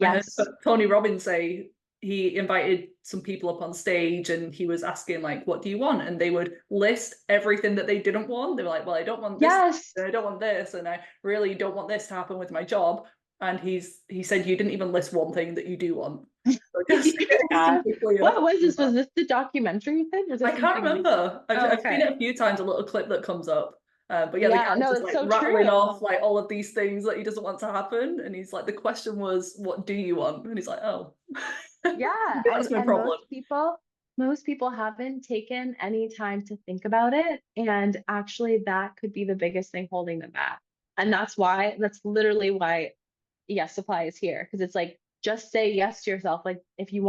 I heard Yes. Tony Robbins say he invited some people up on stage and he was asking, like, what do you want? And they would list everything that they didn't want. They were like, well, I don't want this, Yes. and I don't want this, and I really don't want this to happen with my job. And he said you didn't even list one thing that you do want. So just Yeah. super clear. What was this? Was this the documentary you said? Was I this can't something remember. I've seen okay. it a few times, a little clip that comes up. But yeah, the Yeah, guy's no, just it's like so rattling true. off like all of these things that he doesn't want to happen. And he's like, the question was, what do you want? And he's like, oh, Yeah, that's my and problem. most people most people haven't taken any time to think about it. And actually, that could be the biggest thing holding them back. And that's literally why yes supply is here. Because it's like, just say yes to yourself. Like, if you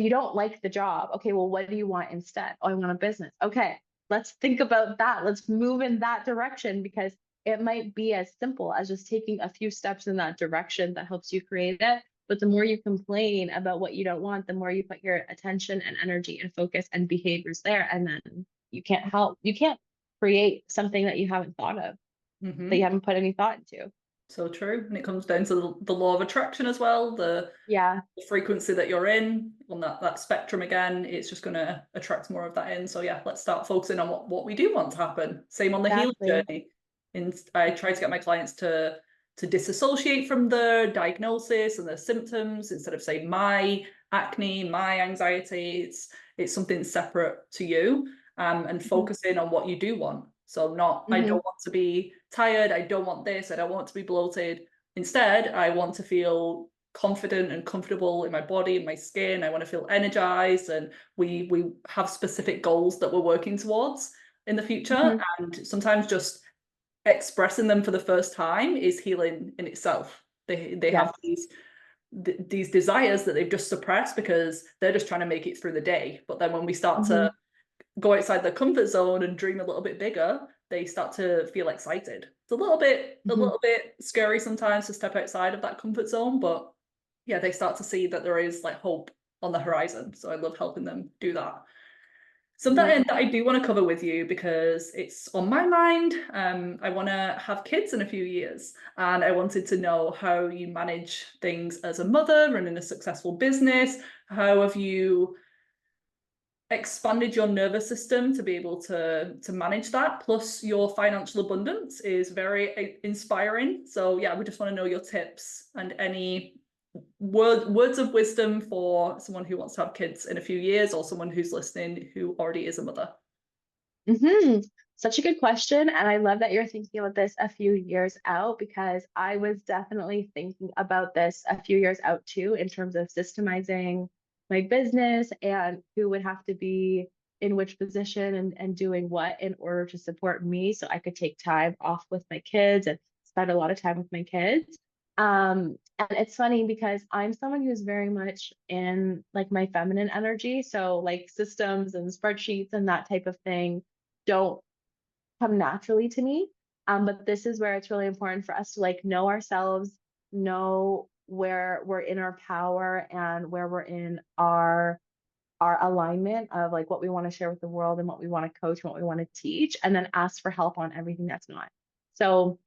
don't like the job, okay, well, what do you want instead? Oh, I want a business. Okay, let's think about that. Let's move in that direction, because it might be as simple as just taking a few steps in that direction that helps you create it. But the more you complain about what you don't want, the more you put your attention and energy and focus and behaviors there. And then you can't create something that you haven't thought of, that you Hmm. haven't put any thought into. So true. And it comes down to the law of attraction as well, Yeah, the frequency that you're in on that spectrum again, it's just going to attract more of that in. So yeah, let's start focusing on what we do want to happen. Same on the healing exactly. journey. And I try to get my clients to disassociate from the diagnosis and the symptoms instead of saying my acne, my anxiety. It's something separate to you, and Hmm. focusing on what you do want. So not, I Hmm. don't want to be tired, I don't want this, I don't want to be bloated. Instead, I want to feel confident and comfortable in my body and my skin. I want to feel energized, and we have specific goals that we're working towards in the future. Hmm. And sometimes just expressing them for the first time is healing in itself. They have Yes. these desires that they've just suppressed because they're just trying to make it through the day. But then when we start Hmm. to go outside their comfort zone and dream a little bit bigger, they start to feel excited. It's a Hmm. little bit scary sometimes to step outside of that comfort zone, but yeah, they start to see that there is like hope on the horizon. So I love helping them do that. Something Love that I that. do want to cover with you because it's on my mind. I want to have kids in a few years, and I wanted to know how you manage things as a mother running a successful business. How have you expanded your nervous system to be able to manage that? Plus, your financial abundance is very inspiring. So yeah, we just want to know your tips and any words of wisdom for someone who wants to have kids in a few years, or someone who's listening who already is a mother. Hmm. Such a good question. And I love that you're thinking about this a few years out, because I was definitely thinking about this a few years out too, in terms of systemizing my business and who would have to be in which position and doing what in order to support me so I could take time off with my kids and spend a lot of time with my kids. And it's funny because I'm someone who's very much in like my feminine energy. So like systems and spreadsheets and that type of thing don't come naturally to me. But this is where it's really important for us to like know ourselves, know where we're in our power and where we're in our alignment of like what we want to share with the world and what we want to coach and what we want to teach, and then ask for help on everything that's not. So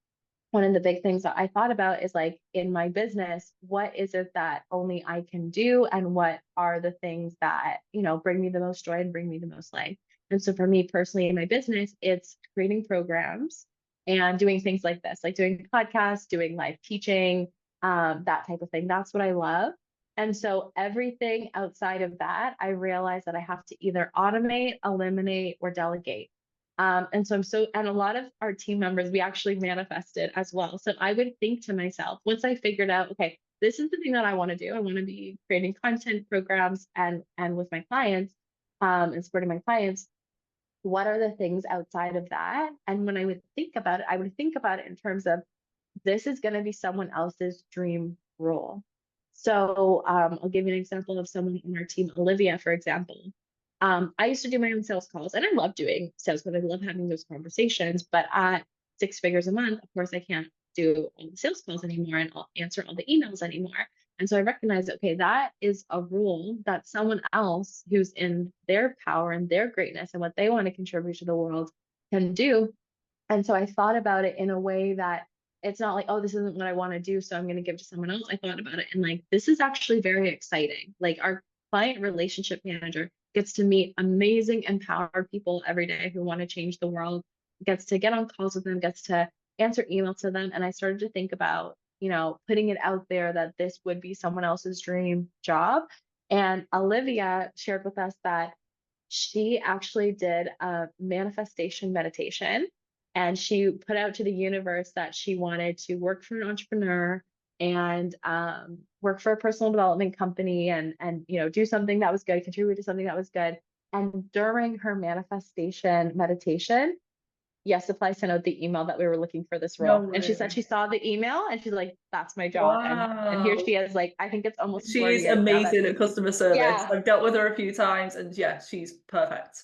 one of the big things that I thought about is like in my business, what is it that only I can do? And what are the things that, bring me the most joy and bring me the most life? And so for me personally in my business, it's creating programs and doing things like this, like doing podcasts, doing live teaching, that type of thing. That's what I love. And so everything outside of that, I realize that I have to either automate, eliminate, or delegate. And a lot of our team members, we actually manifested as well. So I would think to myself, once I figured out, okay, this is the thing that I want to do. I want to be creating content programs and with my clients, and supporting my clients. What are the things outside of that? And when I would think about it, I would think about it in terms of this is going to be someone else's dream role. So I'll give you an example of someone on our team, Olivia, for example. I used to do my own sales calls, and I love doing sales calls. I love having those conversations. But at 6 figures a month, of course, I can't do all the sales calls anymore and I'll answer all the emails anymore. And so I recognized, okay, that is a role that someone else who's in their power and their greatness and what they want to contribute to the world can do. And so I thought about it in a way that it's not like, oh, this isn't what I want to do, so I'm going to give to someone else. I thought about it and like, this is actually very exciting. Like our client relationship manager gets to meet amazing, empowered people every day who want to change the world, gets to get on calls with them, gets to answer emails to them. And I started to think about, putting it out there that this would be someone else's dream job. And Olivia shared with us that she actually did a manifestation meditation, and she put out to the universe that she wanted to work for an entrepreneur and work for a personal development company and do something that was good, contribute to something that was good. And during her manifestation meditation, yes, apply sent out the email that we were looking for this No role. And she said way. she saw the email and she's like, that's my job. And here Wow. she is, like, I think it's almost She 4 is years now that amazing at customer service. yeah. I've dealt with her a few times and yeah, she's perfect.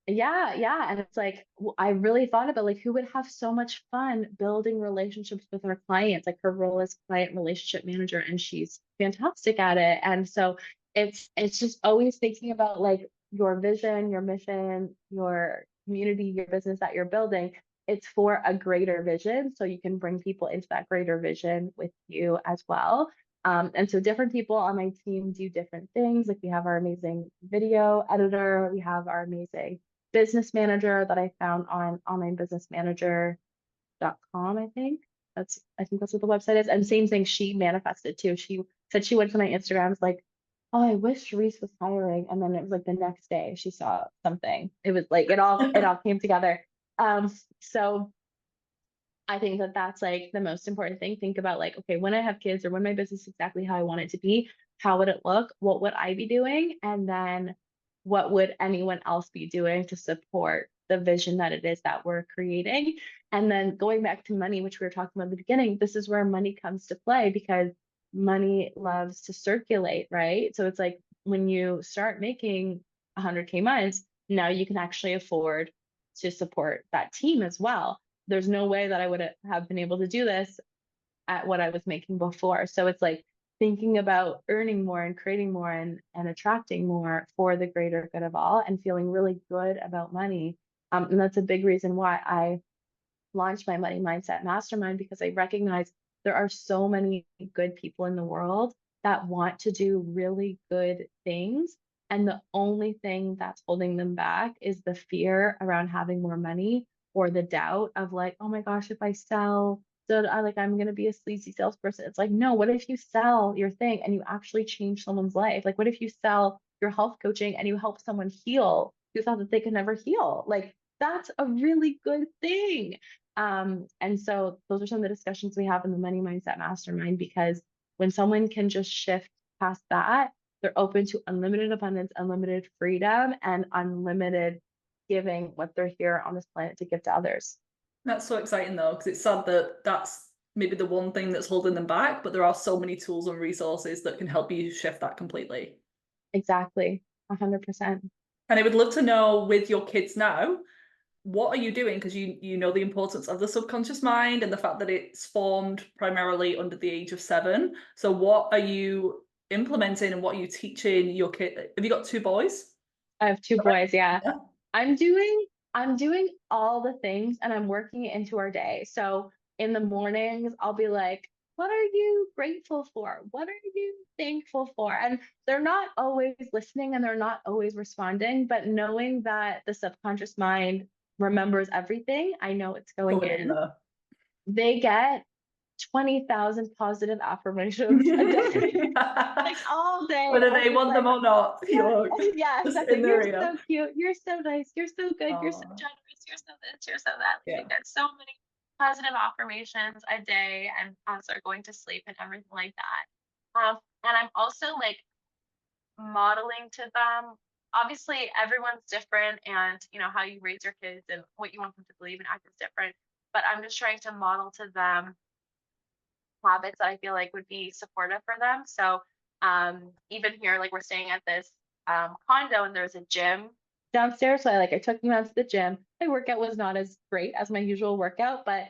Yeah, yeah. And it's like, I really thought about like who would have so much fun building relationships with our clients. Like her role as client relationship manager, and she's fantastic at it. And so it's just always thinking about like your vision, your mission, your community, your business that you're building. It's for a greater vision. So you can bring people into that greater vision with you as well. And so different people on my team do different things. Like we have our amazing video editor, we have our amazing business manager that I found on onlinebusinessmanager.com, I think. I think that's what the website is. And same thing, she manifested too. She said she went to my Instagram, was like, oh, I wish Reese was hiring. And then it was like the next day she saw something. It was like it all came together. So I think that that's like the most important thing. Think about like, okay, when I have kids or when my business is exactly how I want it to be, how would it look? What would I be doing? And then what would anyone else be doing to support the vision that it is that we're creating? And then going back to money, which we were talking about at the beginning, this is where money comes to play because money loves to circulate, right? So it's like when you start making 100K months, now you can actually afford to support that team as well. There's no way that I would have been able to do this at what I was making before. So it's like thinking about earning more and creating more and attracting more for the greater good of all and feeling really good about money. And that's a big reason why I launched my Money Mindset Mastermind, because I recognize there are so many good people in the world that want to do really good things. And the only thing that's holding them back is the fear around having more money, or the doubt of like, oh my gosh, if I sell, so I'm gonna be a sleazy salesperson. It's like, no, what if you sell your thing and you actually change someone's life? Like, what if you sell your health coaching and you help someone heal who thought that they could never heal? Like, that's a really good thing. And so those are some of the discussions we have in the Money Mindset Mastermind, because when someone can just shift past that, they're open to unlimited abundance, unlimited freedom, and unlimited giving what they're here on this planet to give to others. That's so exciting though, because it's sad that that's maybe the one thing that's holding them back, but there are so many tools and resources that can help you shift that completely. Exactly. 100%. And I would love to know with your kids now, what are you doing? Because you know the importance of the subconscious mind and the fact that it's formed primarily under the age of 7. So what are you implementing and what are you teaching your kid? Have you got 2 boys? I have two boys, yeah. Yeah. I'm doing I'm doing all the things and I'm working it into our day. So in the mornings, I'll be like, what are you grateful for? What are you thankful for? And they're not always listening and they're not always responding, but knowing that the subconscious mind remembers everything, I know it's going Going in in. there. They get 20,000 positive affirmations a day, like all day. Whether I'm they just want them like, or not, yeah, you're yeah, just in exactly. their You're ear. so cute. You're so nice. You're so good. You're so Oh, generous. You're so this. You're so that. Like, yeah. they get so many positive affirmations a day, and as they're going to sleep and everything like that. And I'm also like modeling to them. Obviously, everyone's different, and how you raise your kids and what you want them to believe and act is different. But I'm just trying to model to them habits that I feel like would be supportive for them. So even here, like we're staying at this condo and there's a gym downstairs. So I took them out to the gym. My workout was not as great as my usual workout, but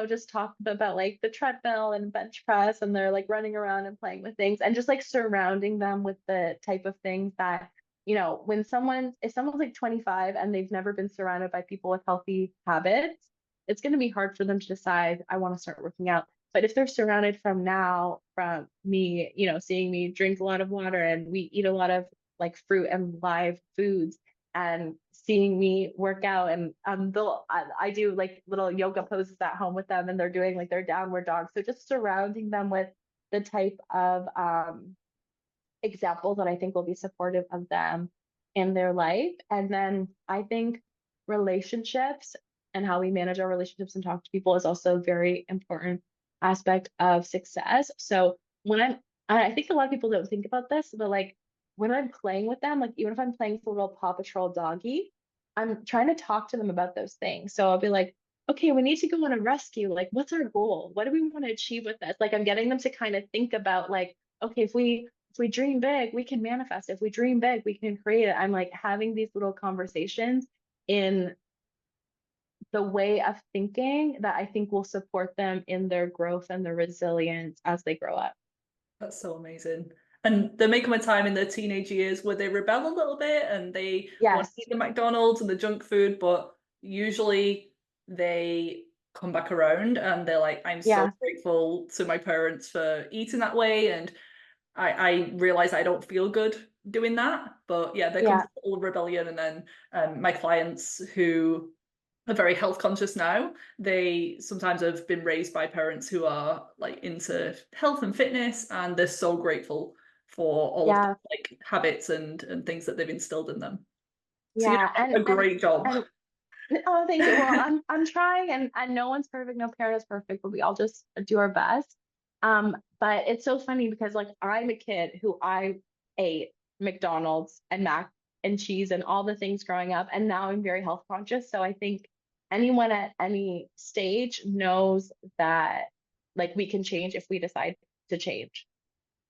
just talk about like the treadmill and bench press, and they're like running around and playing with things and just like surrounding them with the type of things that, if someone's like 25 and they've never been surrounded by people with healthy habits, it's going to be hard for them to decide, I want to start working out. But if they're surrounded from me, seeing me drink a lot of water and we eat a lot of like fruit and live foods, and seeing me work out, and I do like little yoga poses at home with them and they're doing like their downward dog. So just surrounding them with the type of examples that I think will be supportive of them in their life. And then I think relationships and how we manage our relationships and talk to people is also a very important aspect of success. So when I'm I think a lot of people don't think about this, but like when I'm playing with them, like even if I'm playing with a little Paw Patrol doggy, I'm trying to talk to them about those things. So I'll be like, okay, we need to go on a rescue. Like, what's our goal? What do we want to achieve with this? Like I'm getting them to kind of think about like, okay, if we dream big, we can manifest. If we dream big, we can create it. I'm like having these little conversations in the way of thinking that I think will support them in their growth and their resilience as they grow up. That's so amazing. And there may come a time in their teenage years where they rebel a little bit and they want to Yes. eat the McDonald's and the junk food, but usually they come back around and they're like, I'm so Yeah. grateful to my parents for eating that way. And I realize I don't feel good doing that. But yeah, there comes Yeah. a little rebellion. And then my clients who are very health conscious now, they sometimes have been raised by parents who are like into health and fitness, and they're so grateful for all of the Yeah. like habits and things that they've instilled in them. So you're Yeah. doing a great job. And oh, thank you. Well, I'm trying and no one's perfect, no parent is perfect, but we all just do our best. But it's so funny because like I'm a kid who I ate McDonald's and mac and cheese and all the things growing up, and now I'm very health conscious. So I think anyone at any stage knows that like we can change if we decide to change.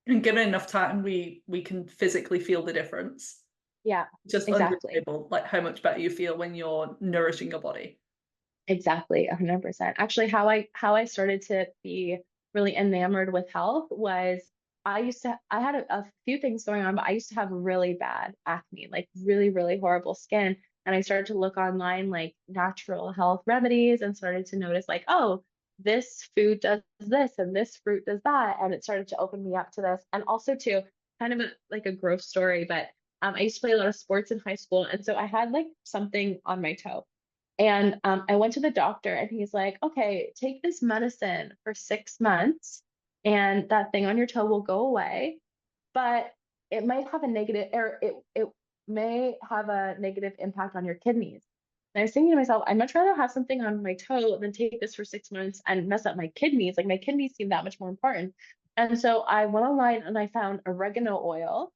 And given enough time, we can physically feel the difference. Yeah, Just exactly. undeniable, like how much better you feel when you're nourishing your body. Exactly, 100%. Actually, how I started to be really enamored with health was I had a few things going on, but I used to have really bad acne, like really, really horrible skin. And I started to look online like natural health remedies and started to notice like, oh, this food does this and this fruit does that. And it started to open me up to this. And also to kind of like a gross story, but I used to play a lot of sports in high school. And so I had like something on my toe. And I went to the doctor and he's like, okay, take this medicine for 6 months and that thing on your toe will go away, but it might have a negative, or it may have a negative impact on your kidneys. And I was thinking to myself, I'd much rather have something on my toe than take this for 6 months and mess up my kidneys. Like my kidneys seem that much more important. And so I went online and I found oregano oil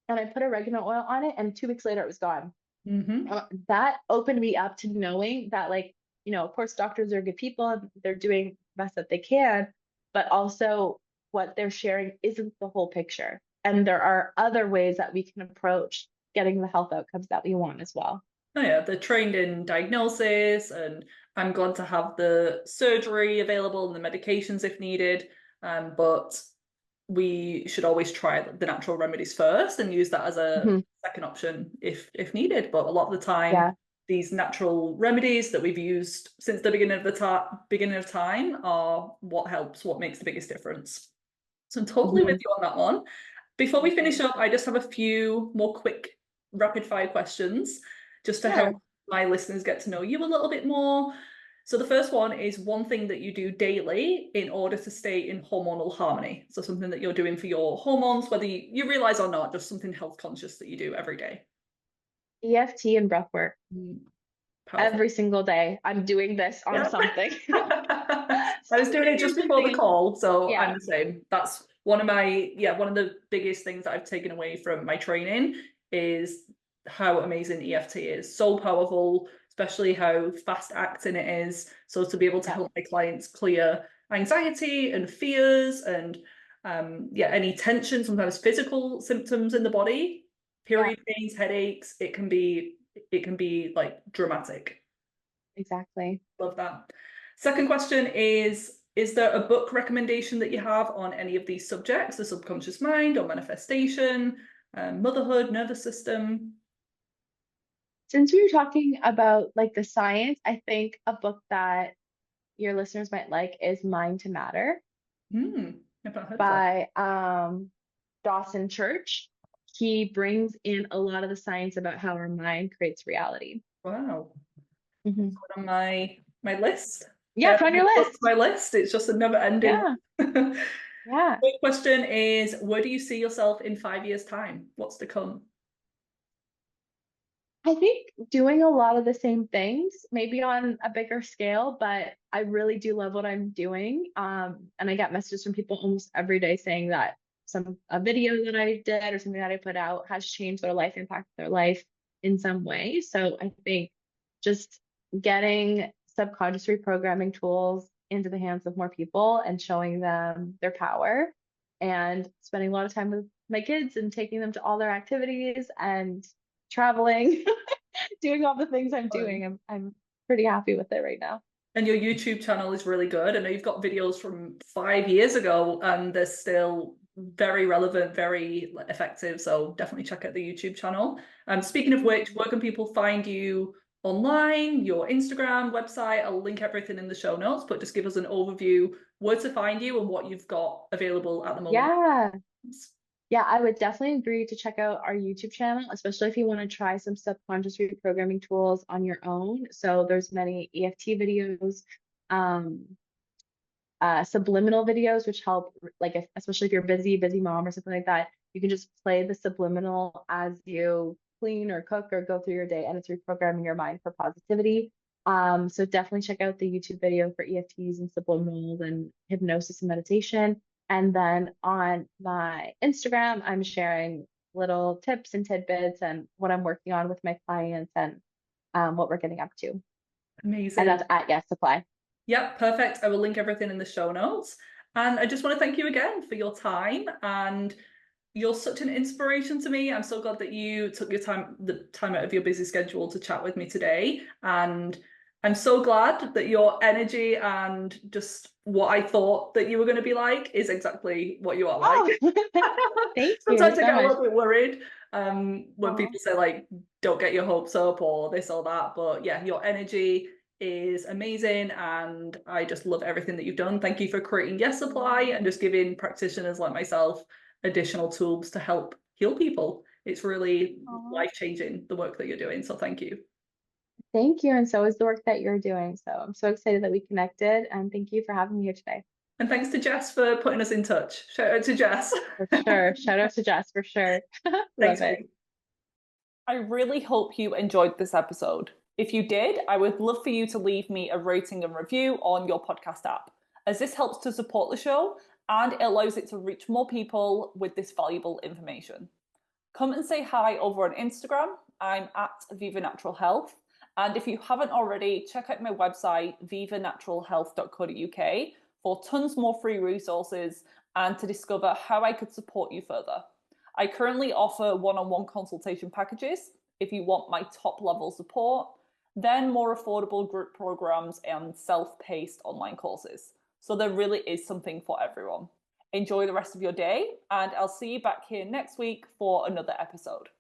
and I put oregano oil on it, and 2 weeks later it was gone. Hmm. That opened me up to knowing that like of course doctors are good people and they're doing the best that they can, but also what they're sharing isn't the whole picture, and there are other ways that we can approach getting the health outcomes that we want as well. Oh yeah, they're trained in diagnosis, and I'm glad to have the surgery available and the medications if needed. But we should always try the natural remedies first and use that as a Mhm. second option if needed. But a lot of the time, Yeah. these natural remedies that we've used since the beginning of time are what helps, what makes the biggest difference. So I'm totally with Mhm. you on that one. Before we finish Awesome. up, I just have a few more quick rapid fire questions just to help Sure. my listeners get to know you a little bit more. So the first one is one thing that you do daily in order to stay in hormonal harmony. So something that you're doing for your hormones, whether you realize or not, just something health conscious that you do every day. EFT and breath work. Mm, powerful. Every single day I'm doing this on Yeah. something. I was doing Something it you're just before the breathing in. call, so I'm Yeah. the same. That's one of the biggest things that I've taken away from my training is how amazing EFT is. So powerful, especially how fast acting it is. So to be able to Yeah. help my clients clear anxiety and fears and yeah, any tension, sometimes physical symptoms in the body, Yeah. period pains, headaches, it can be like dramatic. Exactly. Love that. Second question is there a book recommendation that you have on any of these subjects, the subconscious mind or manifestation, motherhood, nervous system? Since we were talking about like the science, I think a book that your listeners might like is Mind to Matter Hmm, I've not heard of that. by Dawson Church. He brings in a lot of the science about how our mind creates reality. Wow. Hmm. Put on my list. Yeah, put on your What's list. my list? It's just a never ending. Yeah, Third yeah. question is, where do you see yourself in 5 years' time? What's to come? I think doing a lot of the same things, maybe on a bigger scale, but I really do love what I'm doing. And I get messages from people almost every day saying that a video that I did or something that I put out has changed their life, impacted their life in some way. So I think just getting subconscious reprogramming tools into the hands of more people and showing them their power and spending a lot of time with my kids and taking them to all their activities and traveling, doing all the things I'm doing. I'm pretty happy with it right now. And your YouTube channel is really good. I know you've got videos from 5 years ago and they're still very relevant, very effective. So definitely check out the YouTube channel. Speaking of which, where can people find you online, your Instagram, website? I'll link everything in the show notes, but just give us an overview where to find you and what you've got available at the moment. Yeah. Yeah, I would definitely agree to check out our YouTube channel, especially if you want to try some subconscious reprogramming tools on your own. So there's many EFT videos, um, subliminal videos, which help, like, especially if you're busy mom or something like that, you can just play the subliminal as you clean or cook or go through your day, and it's reprogramming your mind for positivity. So definitely check out the YouTube video for EFTs and subliminals and hypnosis and meditation. And then on my Instagram, I'm sharing little tips and tidbits and what I'm working on with my clients and what we're getting up to. And Amazing. that's at Yes Supply. Yep, perfect. I will link everything in the show notes. And I just want to thank you again for your time. And you're such an inspiration to me. I'm so glad that you took the time out of your busy schedule to chat with me today. And I'm so glad that your energy and just what I thought that you were going to be like is exactly what you are like. Oh, thank you Sometimes I so get a much. little bit worried when Aw. people say like, don't get your hopes up or this or that. But yeah, your energy is amazing and I just love everything that you've done. Thank you for creating Yes Supply and just giving practitioners like myself additional tools to help heal people. It's really Aw. life-changing, the work that you're doing. So thank you. Thank you. And so is the work that you're doing. So I'm so excited that we connected. And thank you for having me here today. And thanks to Jess for putting us in touch. Shout out to Jess. For sure. Shout out to Jess for sure. Thanks, Love it. Reese. I really hope you enjoyed this episode. If you did, I would love for you to leave me a rating and review on your podcast app, as this helps to support the show and it allows it to reach more people with this valuable information. Come and say hi over on Instagram. I'm at Viva Natural Health. And if you haven't already, check out my website, vivanaturalhealth.co.uk, for tons more free resources and to discover how I could support you further. I currently offer one-on-one consultation packages if you want my top level support, then more affordable group programs and self-paced online courses. So there really is something for everyone. Enjoy the rest of your day, and I'll see you back here next week for another episode.